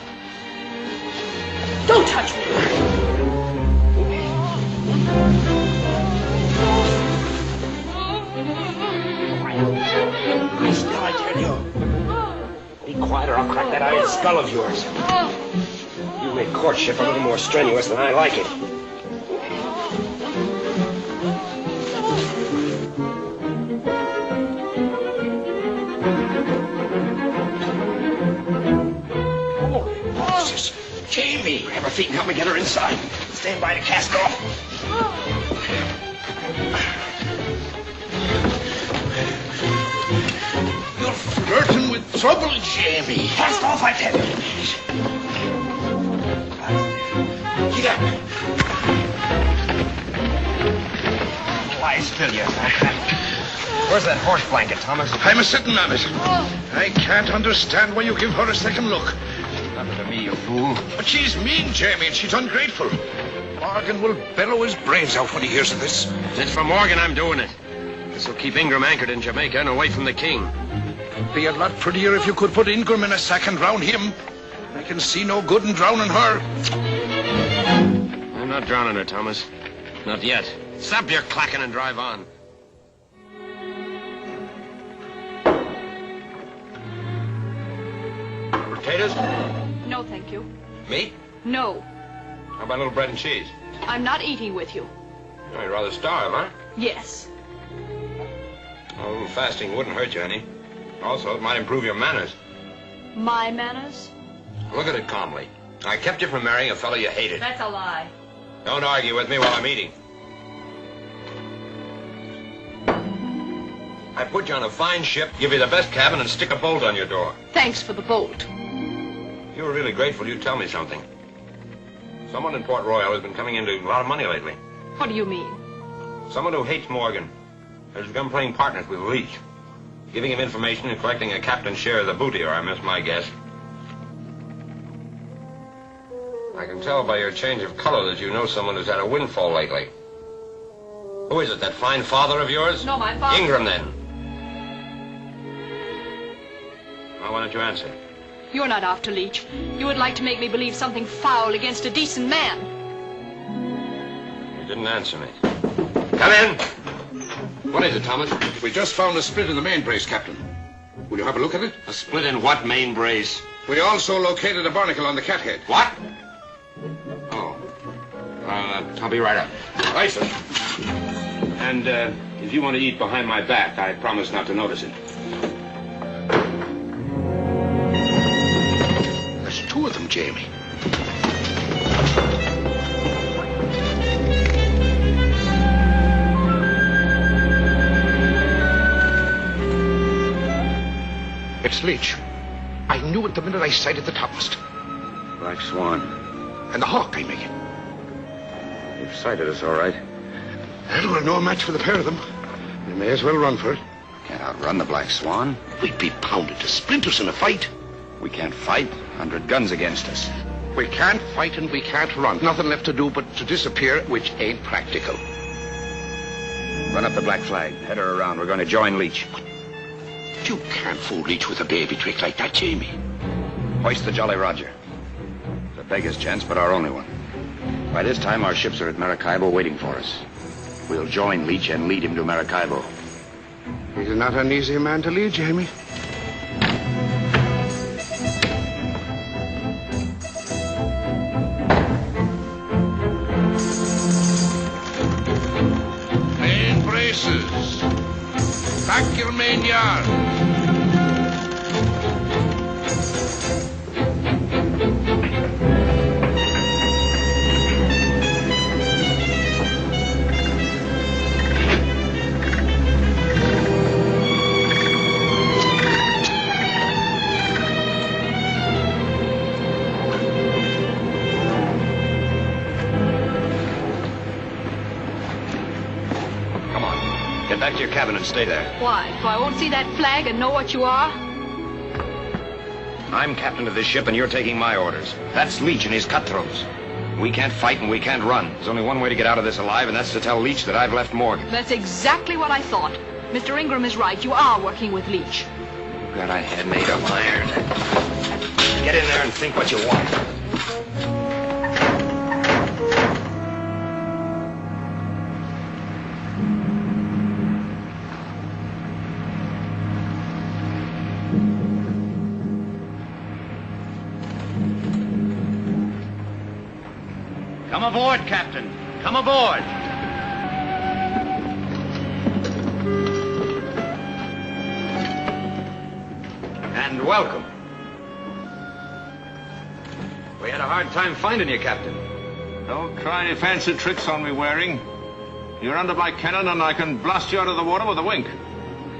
Don't touch me! I still, I tell you. Be quiet or I'll crack that iron skull of yours. You make courtship a little more strenuous than I like it. Jamie! Grab her feet and help me get her inside. Stand by to cast off. You're flirting with trouble, Jamie. Cast off, I tell you. Get up. Lies. still, you fat. Where's that horse blanket, Thomas? I'm a-sitting on it. I can't understand why you give her a second look. Nothing to me, you fool. But she's mean, Jamie, and she's ungrateful. Morgan will bellow his brains out when he hears of this. If it's for Morgan, I'm doing it. This will keep Ingram anchored in Jamaica and away from the king. It'd be a lot prettier if you could put Ingram in a sack and drown him. I can see no good in drowning her. I'm not drowning her, Thomas. Not yet. Stop your clacking and drive on. Potatoes? No, thank you. Meat? No, How about a little bread and cheese? I'm not eating with you. Oh, you're rather starved, huh? Yes. A little fasting wouldn't hurt you any. Also, it might improve your manners. My manners? Look at it calmly. I kept you from marrying a fellow you hated. That's a lie. Don't argue with me while I'm eating. I put you on a fine ship, give you the best cabin, and stick a bolt on your door. Thanks for the bolt. If you were really grateful, you'd tell me something. Someone in Port Royal has been coming into a lot of money lately. What do you mean? Someone who hates Morgan has begun playing partners with Leach, giving him information and collecting a captain's share of the booty, or I miss my guess. I can tell by your change of color that you know someone who's had a windfall lately. Who is it, that fine father of yours? No, my father. Ingram, then. Well, why don't you answer? You're not after Leach. You would like to make me believe something foul against a decent man. You didn't answer me. Come in. What is it, Thomas? We just found a split in the main brace, Captain. Will you have a look at it? A split in what main brace? We also located a barnacle on the cathead. What? Oh. I'll be right up. Right, sir. And if you want to eat behind my back, I promise not to notice it. There's two of them, Jamie. It's Leach. I knew it the minute I sighted the topmast. Black Swan. And the hawk, I make it. You've sighted us, all right. Well, we're no match for the pair of them. We may as well run for it. Can't outrun the Black Swan. We'd be pounded to splinters in a fight. We can't fight. 100 guns against us. We can't fight and we can't run. Nothing left to do but to disappear, which ain't practical. Run up the black flag. Head her around. We're going to join Leach. You can't fool Leach with a baby trick like that, Jamie. Hoist the Jolly Roger. It's a beggar's chance, but our only one. By this time, our ships are at Maracaibo waiting for us. We'll join Leach and lead him to Maracaibo. He's not an easy man to lead, Jamie. Main braces. Back your main yard. Get back to your cabin and stay there. Why? So I won't see that flag and know what you are? I'm captain of this ship, and you're taking my orders. That's Leach and his cutthroats. We can't fight and we can't run. There's only one way to get out of this alive, and that's to tell Leach that I've left Morgan. That's exactly what I thought. Mr. Ingram is right. You are working with Leach. God, I had made up iron. Get in there and think what you want. Come aboard, Captain. Come aboard. And welcome. We had a hard time finding you, Captain. Don't try any fancy tricks on me, Waring. You're under my cannon and I can blast you out of the water with a wink.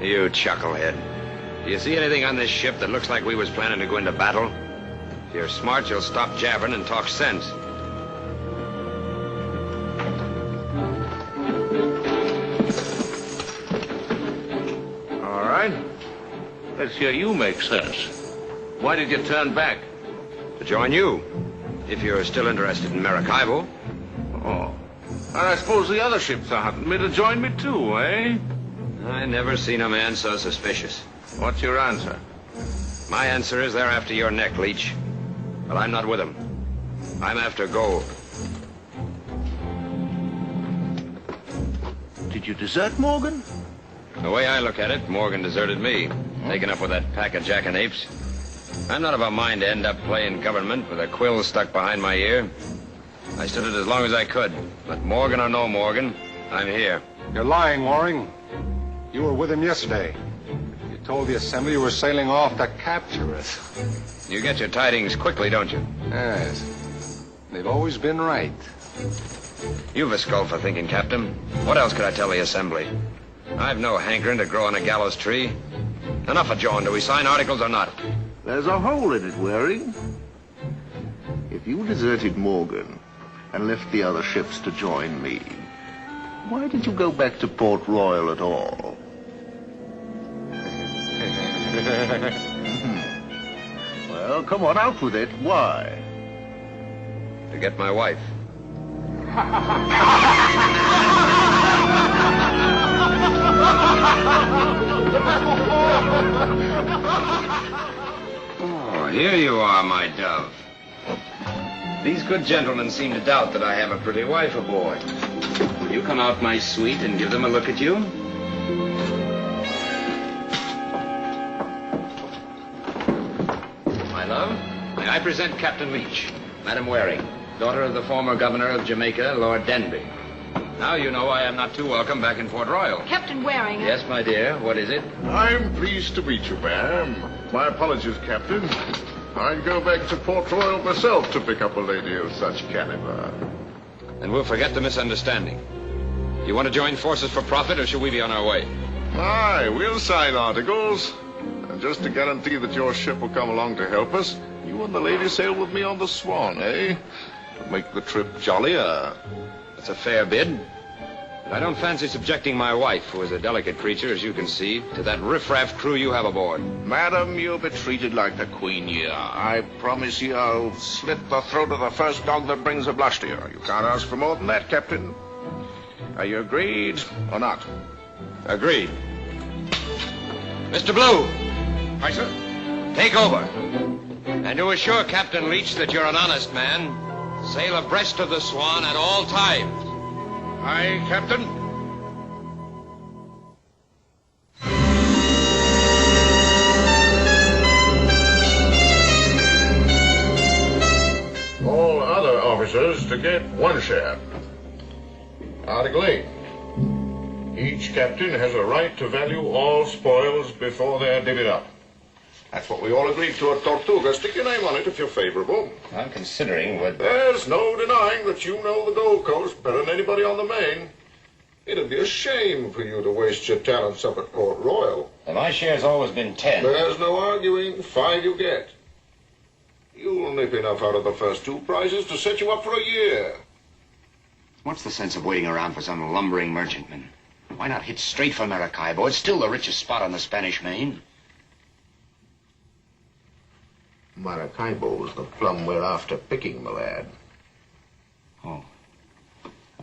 You chucklehead. Do you see anything on this ship that looks like we was planning to go into battle? If you're smart, you'll stop jabbering and talk sense. Let's hear you make sense. Why did you turn back? To join you, if you're still interested in Maracaibo. Oh. And I suppose the other ships are hunting me to join me too, eh? I never seen a man so suspicious. What's your answer? My answer is they're after your neck, Leech. But I'm not with them. I'm after gold. Did you desert Morgan? The way I look at it, Morgan deserted me, taken up with that pack of jackanapes. I'm not of a mind to end up playing government with a quill stuck behind my ear. I stood it as long as I could, but Morgan or no Morgan, I'm here. You're lying, Waring. You were with him yesterday. You told the Assembly you were sailing off to capture us. You get your tidings quickly, don't you? Yes. They've always been right. You've a skull for thinking, Captain. What else could I tell the Assembly? I've no hankering to grow on a gallows tree. Enough of jawing. Do we sign articles or not? There's a hole in it, Waring. If you deserted Morgan and left the other ships to join me, why did you go back to Port Royal at all? Well, come on, out with it. Why? To get my wife. Oh, here you are, my dove. These good gentlemen seem to doubt that I have a pretty wife aboard. Will you come out, my sweet, and give them a look at you? My love, may I present Captain Leech, Madam Waring, daughter of the former Governor of Jamaica, Lord Denby. Now you know I am not too welcome back in Port Royal. Captain Waring. Yes, my dear. What is it? I'm pleased to meet you, ma'am. My apologies, Captain. I'd go back to Port Royal myself to pick up a lady of such caliber. And we'll forget the misunderstanding. You want to join forces for profit, or should we be on our way? Aye, we'll sign articles. And just to guarantee that your ship will come along to help us, you and the lady sail with me on the Swan, eh? To make the trip jollier. That's a fair bid. But I don't fancy subjecting my wife, who is a delicate creature, as you can see, to that riffraff crew you have aboard. Madam, you'll be treated like the Queen you are. I promise you I'll slit the throat of the first dog that brings a blush to you. You can't ask for more than that, Captain. Are you agreed or not? Agreed. Mr. Blue. Aye, sir. Take over. And to assure Captain Leech that you're an honest man, sail abreast of the Swan at all times. Aye, Captain. All other officers to get one share. Article 8. Each captain has a right to value all spoils before they're divvied up. That's what we all agreed to at Tortuga. Stick your name on it if you're favorable. I'm considering what... There's no denying that you know the Gold Coast better than anybody on the Main. It'd be a shame for you to waste your talents up at Port Royal. And my share's always been 10. There's no arguing. 5 you get. You'll nip enough out of the first 2 prizes to set you up for a year. What's the sense of waiting around for some lumbering merchantman? Why not hit straight for Maracaibo? It's still the richest spot on the Spanish Main. Maracaibo's the plum we're after picking, my lad. Oh.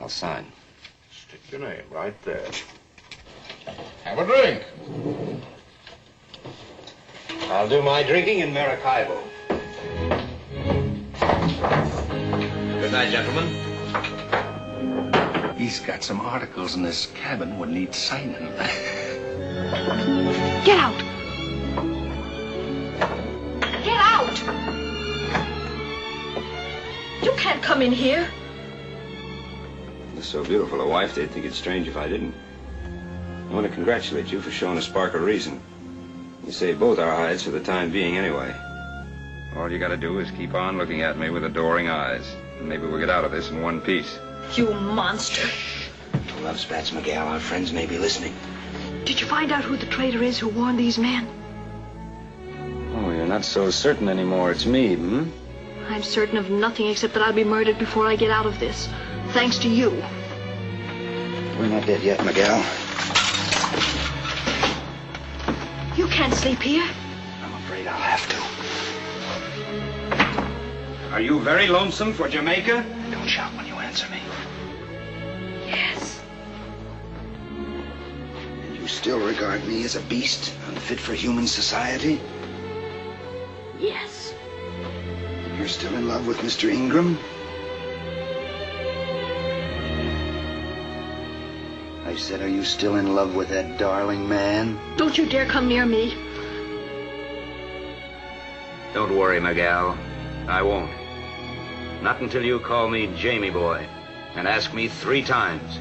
I'll sign. Stick your name right there. Have a drink. I'll do my drinking in Maracaibo. Good night, gentlemen. He's got some articles in his cabin would need signing. Get out! Get out! You can't come in here. With so beautiful a wife, they'd think it's strange if I didn't. I want to congratulate you for showing a spark of reason. You saved both our hides for the time being anyway. All you gotta do is keep on looking at me with adoring eyes. And maybe we'll get out of this in one piece. You monster. No love spats, Miguel. Our friends may be listening. Did you find out who the traitor is who warned these men? Oh, you're not so certain anymore it's me, hmm? I'm certain of nothing except that I'll be murdered before I get out of this. Thanks to you. We're not dead yet, Miguel. You can't sleep here. I'm afraid I'll have to. Are you very lonesome for Jamaica? Don't shout when you answer me. Yes. And you still regard me as a beast, unfit for human society? Yes. You're still in love with Mr. Ingram? I said, are you still in love with that darling man? Don't you dare come near me. Don't worry, Miguel. I won't. Not until you call me Jamie Boy and ask me 3 times.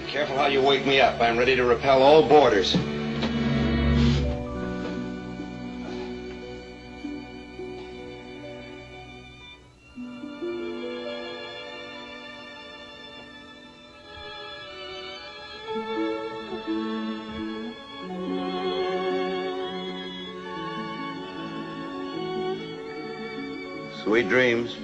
Careful how you wake me up. I'm ready to repel all boarders. Sweet dreams.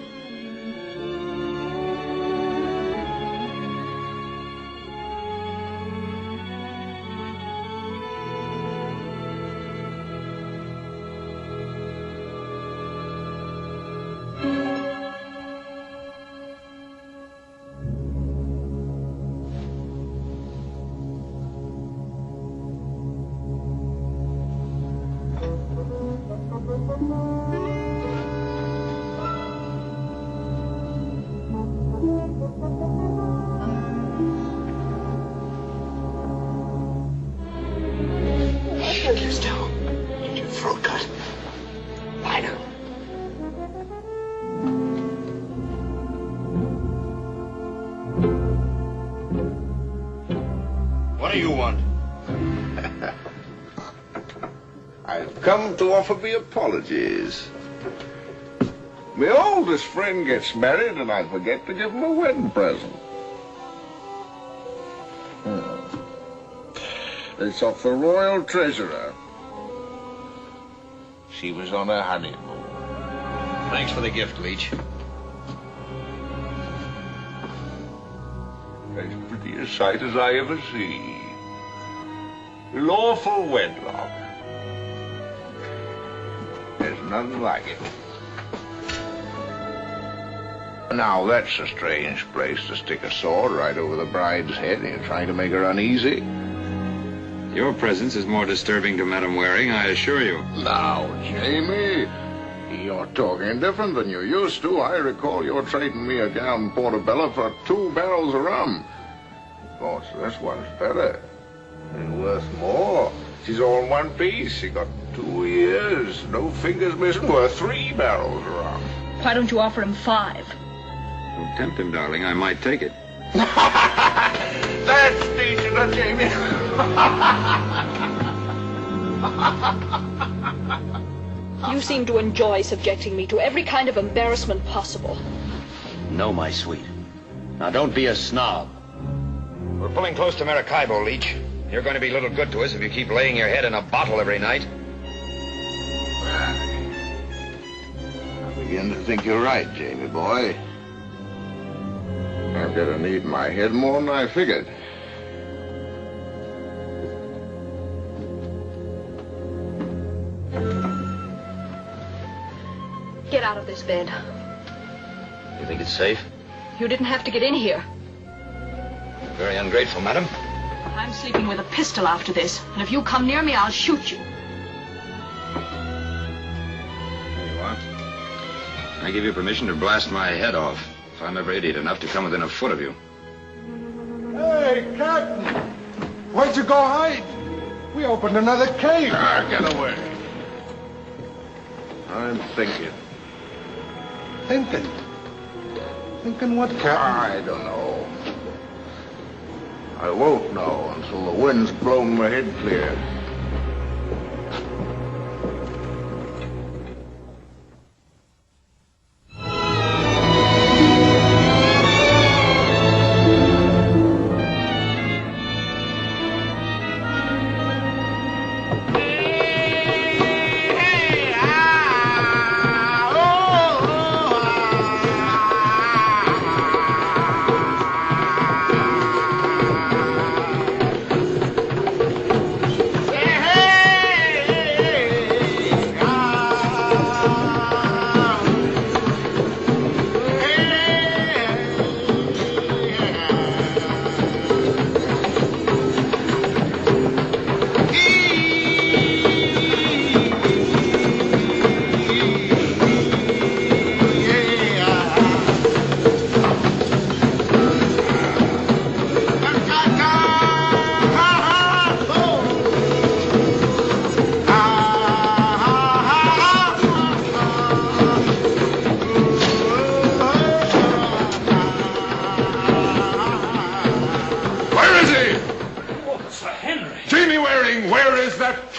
What do you want? I've come to offer me apologies. My oldest friend gets married and I forget to give him a wedding present. It's of the royal treasurer. She was on her honeymoon. Thanks for the gift, Leech. As pretty a sight as I ever see. Lawful wedlock. There's nothing like it. Now that's a strange place to stick a sword right over the bride's head. You're trying to make her uneasy. Your presence is more disturbing to Madame Waring, I assure you. Now, Jamie, you're talking different than you used to. I recall you're trading me a gallon portobello for 2 barrels of rum. Of course, this one's better and worth more. She's all in one piece. She got 2 ears, no fingers missing, worth 3 barrels of rum. Why don't you offer him 5? Don't tempt him, darling. I might take it. That's decent, huh, Jamie? You seem to enjoy subjecting me to every kind of embarrassment possible. No, my sweet. Now, don't be a snob. We're pulling close to Maracaibo, Leech. You're going to be little good to us if you keep laying your head in a bottle every night. I begin to think you're right, Jamie boy. I've got a need in my head more than I figured. Get out of this bed. You think it's safe? You didn't have to get in here. Very ungrateful, madam. I'm sleeping with a pistol after this, and if you come near me, I'll shoot you. There you are. I give you permission to blast my head off if I'm ever idiot enough to come within a foot of you. Hey, Captain! Where'd you go hide? We opened another cave. Ah, get away. I'm thinking. Thinking? Thinking what, Captain? I don't know. I won't know until the wind's blown my head clear.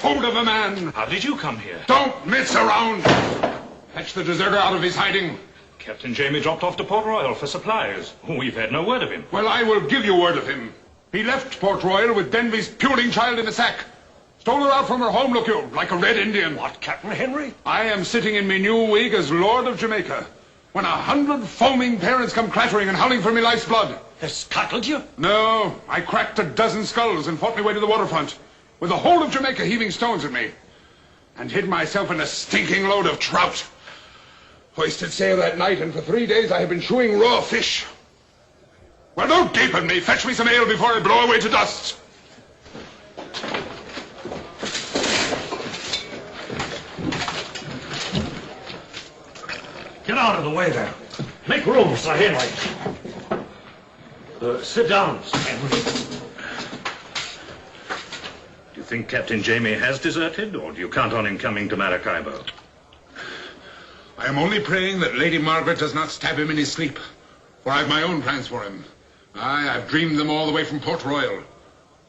hold of a man. How did you come here? Don't mince around. Fetch the deserter out of his hiding. Captain Jamie dropped off to Port Royal for supplies. We've had no word of him. Well, I will give you word of him. He left Port Royal with Denby's puling child in a sack. Stole her out from her home, look you, like a red Indian. What, Captain Henry? I am sitting in me new wig as Lord of Jamaica, when 100 foaming parents come clattering and howling for me life's blood. They scuttled you? No, I cracked a dozen skulls and fought my way to the waterfront, with the whole of Jamaica heaving stones at me, and hid myself in a stinking load of trout. Hoisted sail that night, and for 3 days I have been chewing raw fish. Well, don't gape at me. Fetch me some ale before I blow away to dust. Get out of the way there. Make room, Sir Henry. Sit down, Sir Henry. Do you think Captain Jamie has deserted, or do you count on him coming to Maracaibo? I am only praying that Lady Margaret does not stab him in his sleep, for I've my own plans for him. Aye, I've dreamed them all the way from Port Royal.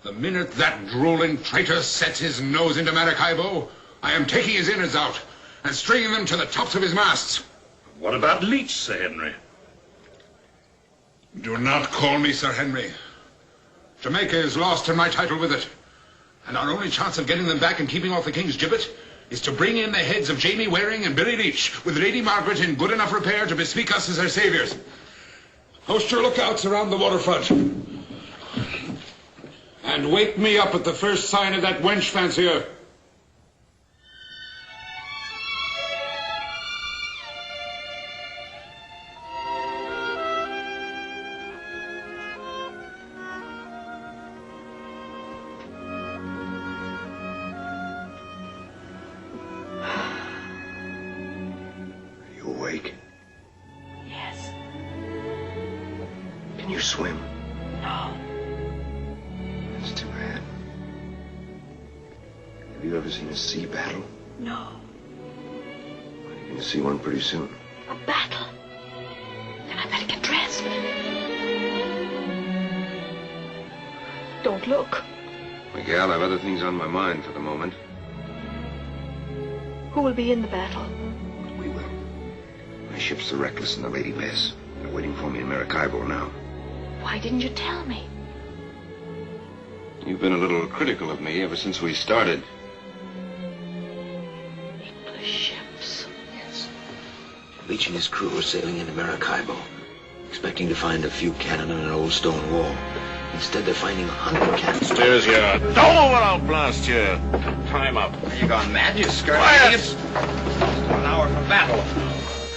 The minute that drooling traitor sets his nose into Maracaibo, I am taking his innards out and stringing them to the tops of his masts. What about Leech, Sir Henry? Do not call me Sir Henry. Jamaica is lost and my title with it. And our only chance of getting them back and keeping off the King's gibbet is to bring in the heads of Jamie Waring and Billy Leech, with Lady Margaret in good enough repair to bespeak us as her saviors. Post your lookouts around the waterfront. And wake me up at the first sign of that wench fancier. Can you swim? No. That's too bad. Have you ever seen a sea battle? No. Well, you're going to see one pretty soon. A battle? Then I better get dressed. Don't look. Miguel, I've other things on my mind for the moment. Who will be in the battle? We will. My ship's the Reckless and the Lady Bess. They're waiting for me in Maracaibo now. Why didn't you tell me? You've been a little critical of me ever since we started. English ships. Yes. Leech and his crew are sailing into Maracaibo, expecting to find a few cannon and an old stone wall. Instead, they're finding 100 cannons. There's your door, I'll blast you. Time up. Are you gone mad, you skirt? Quiet! Just 1 hour from battle.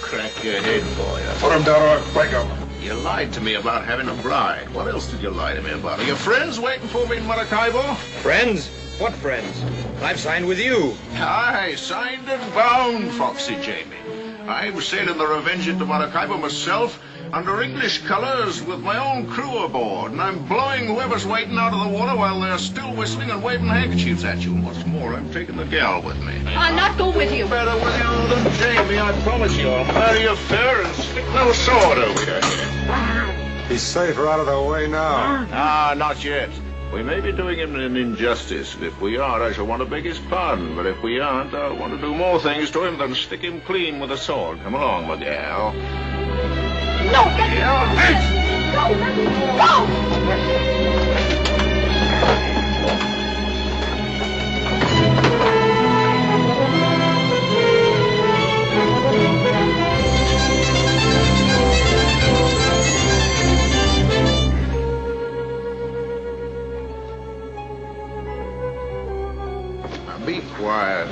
Crack your head for you. Put him down or I'll break him. You lied to me about having a bride. What else did you lie to me about? Are your friends waiting for me in Maracaibo? Friends? What friends? I've signed with you. Aye, signed and bound, Foxy Jamie. I was sailing the Revenge into Maracaibo myself, under English colours, with my own crew aboard, and I'm blowing whoever's waiting out of the water while they're still whistling and waving handkerchiefs at you. And what's more, I'm taking the gal with me. I'll not go with you. Better with you than Jamie, I promise you. I'll marry you fair and stick no sword over your head. He's safe or out of the way now. Ah, not yet. We may be doing him an injustice, and if we are, I shall want to beg his pardon. But if we aren't, I'll want to do more things to him than stick him clean with a sword. Come along, my gal. No, let me go. Let me go. Now be quiet.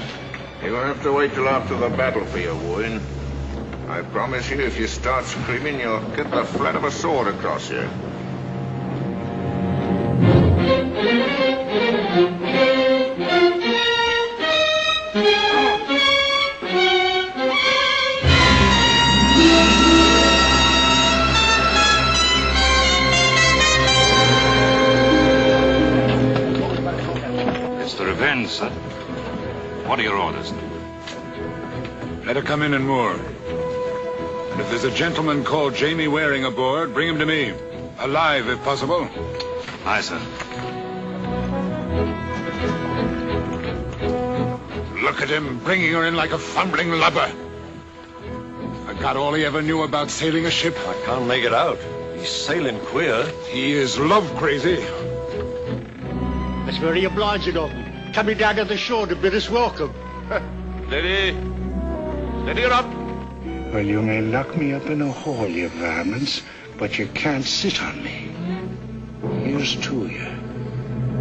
You'll have to wait till after the battle for your wooing. I promise you, if you start screaming, you'll get the flat of a sword across you. It's the Revenge, sir. What are your orders? Let her come in and moor. And if there's a gentleman called Jamie Waring aboard, bring him to me. Alive, if possible. Aye, sir. Look at him, bringing her in like a fumbling lubber. Forgot all he ever knew about sailing a ship. I can't make it out. He's sailing queer. He is love crazy. That's very obliging of him. Coming down to the shore to bid us welcome. Steady. Steady her up. Well, you may lock me up in a hall, you varmints, but you can't sit on me. Here's to you.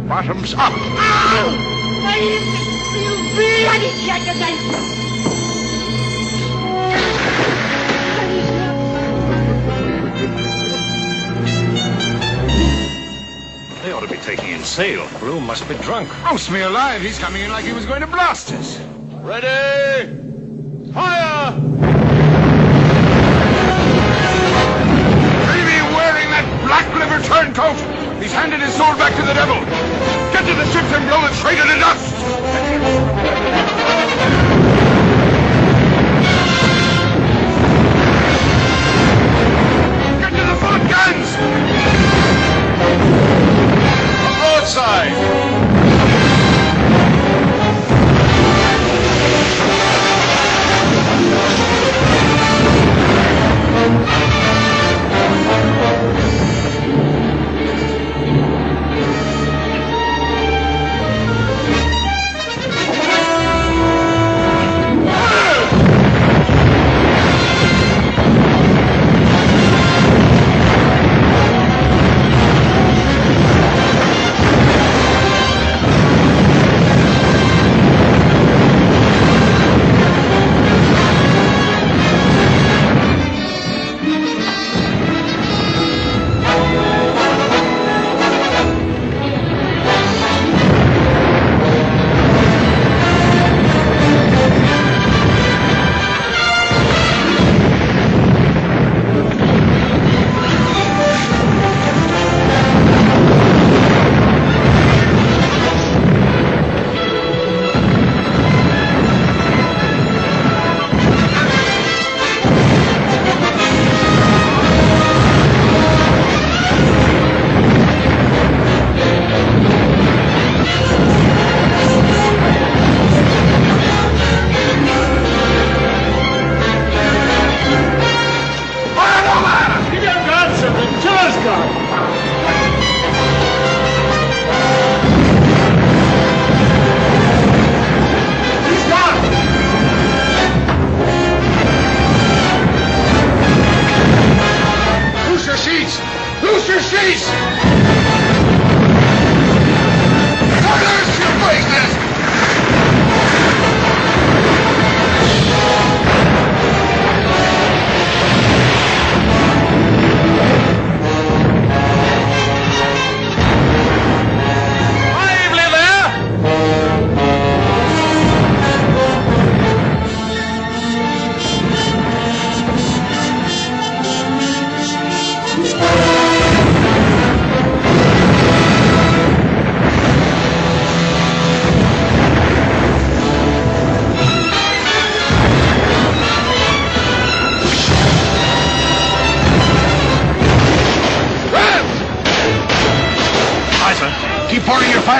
Bottoms up! They ought to be taking in sail. Bloom must be drunk. Roast me alive, he's coming in like he was going to blast us. Ready! Fire! Davy wearing that black liver turncoat! He's handed his sword back to the devil! Get to the ships and blow it straight into dust! Get to the fort guns! Broadside!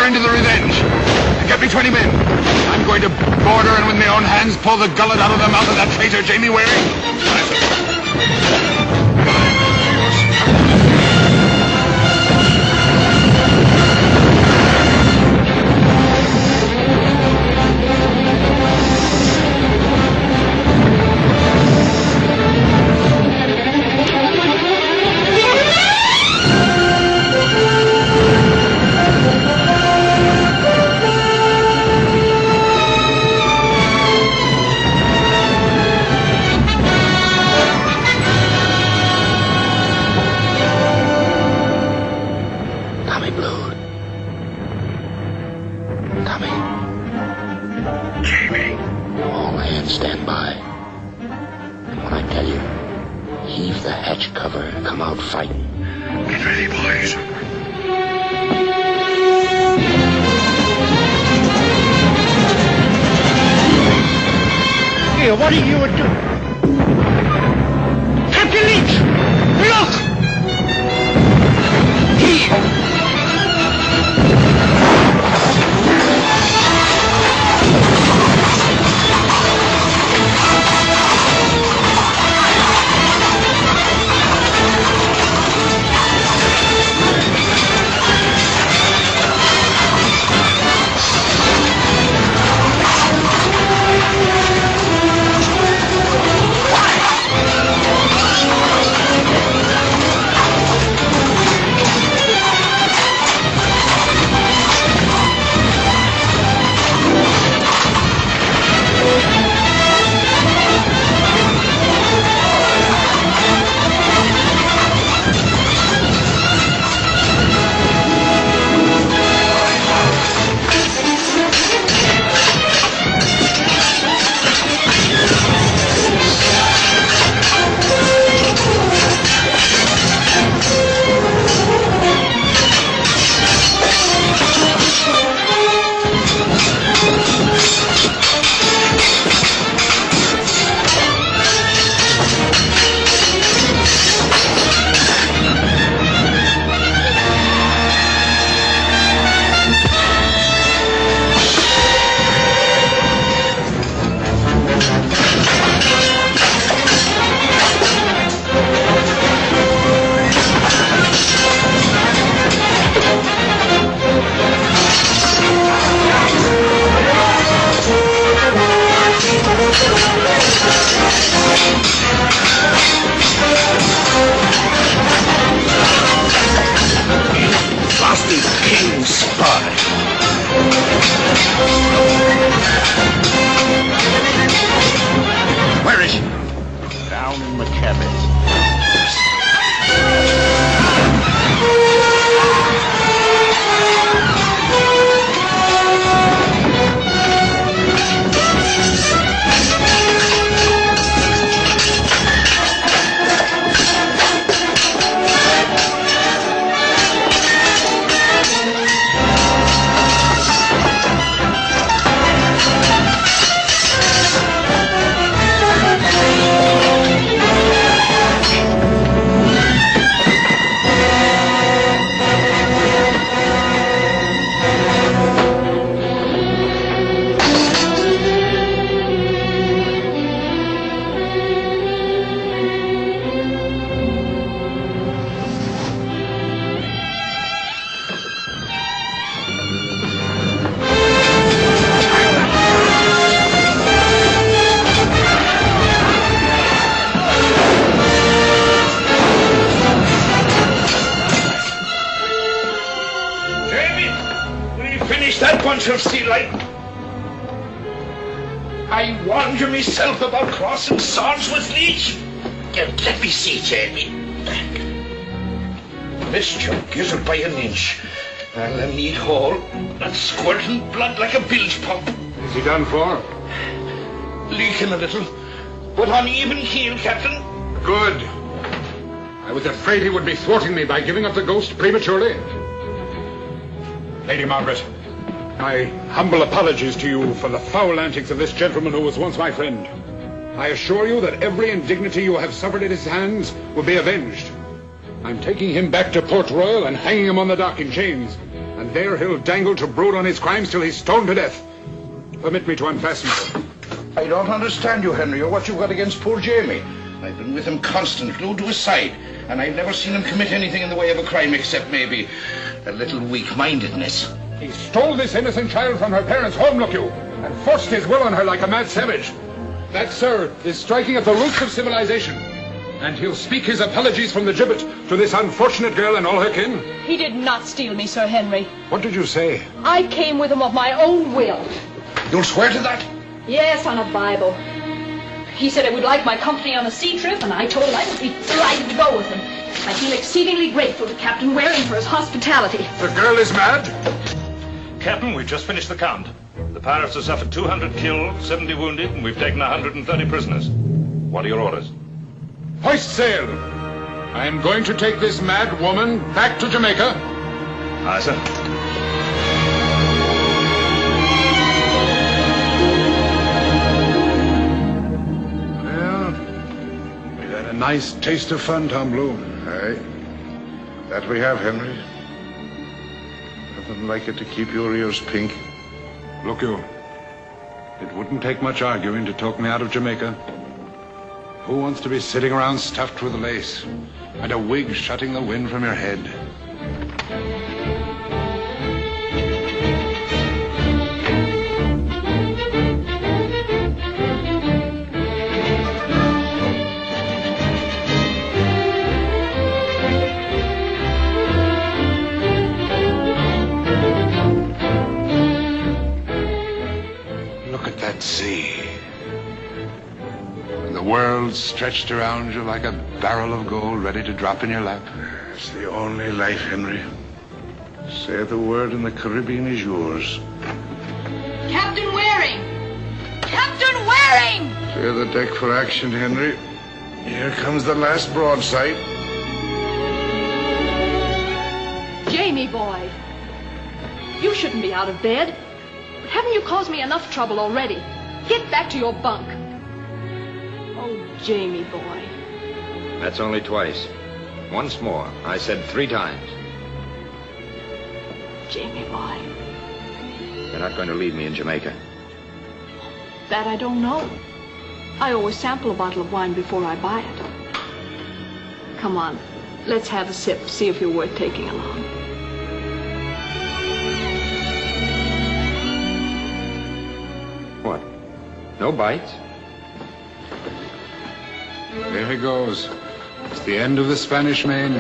Into the Revenge. Get me 20 men. I'm going to board her and with my own hands pull the gullet out of the mouth of that traitor Jamie Waring. What are you doing? Captain Leach! Look! Here! Where is she? Down in the cabin. Of sea light. I warned you myself about crossing swords with Leech. Let me see, Jamie. This jug gizzled by an inch. And a neat hole that's squirting blood like a bilge pump. Is he done for? Leaking a little, but on even keel, Captain. Good. I was afraid he would be thwarting me by giving up the ghost prematurely. Lady Margaret, my humble apologies to you for the foul antics of this gentleman who was once my friend. I assure you that every indignity you have suffered at his hands will be avenged. I'm taking him back to Port Royal and hanging him on the dock in chains. And there he'll dangle to brood on his crimes till he's stoned to death. Permit me to unfasten him. I don't understand you, Henry, or what you've got against poor Jamie. I've been with him constant, glued to his side, and I've never seen him commit anything in the way of a crime except maybe a little weak-mindedness. He stole this innocent child from her parents' home, look you, and forced his will on her like a mad savage. That, sir, is striking at the roots of civilization. And he'll speak his apologies from the gibbet to this unfortunate girl and all her kin. He did not steal me, Sir Henry. What did you say? I came with him of my own will. You'll swear to that? Yes, on a Bible. He said he would like my company on a sea trip, and I told him I would be delighted to go with him. I feel exceedingly grateful to Captain Waring for his hospitality. The girl is mad? Captain, we've just finished the count. The pirates have suffered 200 killed, 70 wounded, and we've taken 130 prisoners. What are your orders? Hoist sail! I am going to take this mad woman back to Jamaica. Aye, sir. Well, we've had a nice taste of fun, Tom Blue. Aye. That we have, Henry. Nothing like it to keep your ears pink. Look you, it wouldn't take much arguing to talk me out of Jamaica. Who wants to be sitting around stuffed with lace and a wig shutting the wind from your head? Look at that sea. The world stretched around you like a barrel of gold ready to drop in your lap. It's the only life, Henry. Say the word and the Caribbean is yours. Captain Waring! Captain Waring! Clear the deck for action, Henry. Here comes the last broadside. Jamie, boy. You shouldn't be out of bed. But haven't you caused me enough trouble already? Get back to your bunk. Oh, Jamie, boy. That's only twice. Once more. I said 3 times. Jamie, boy. You're not going to leave me in Jamaica. That I don't know. I always sample a bottle of wine before I buy it. Come on, let's have a sip, see if you're worth taking along. What? No bites? There he goes. It's the end of the Spanish Main.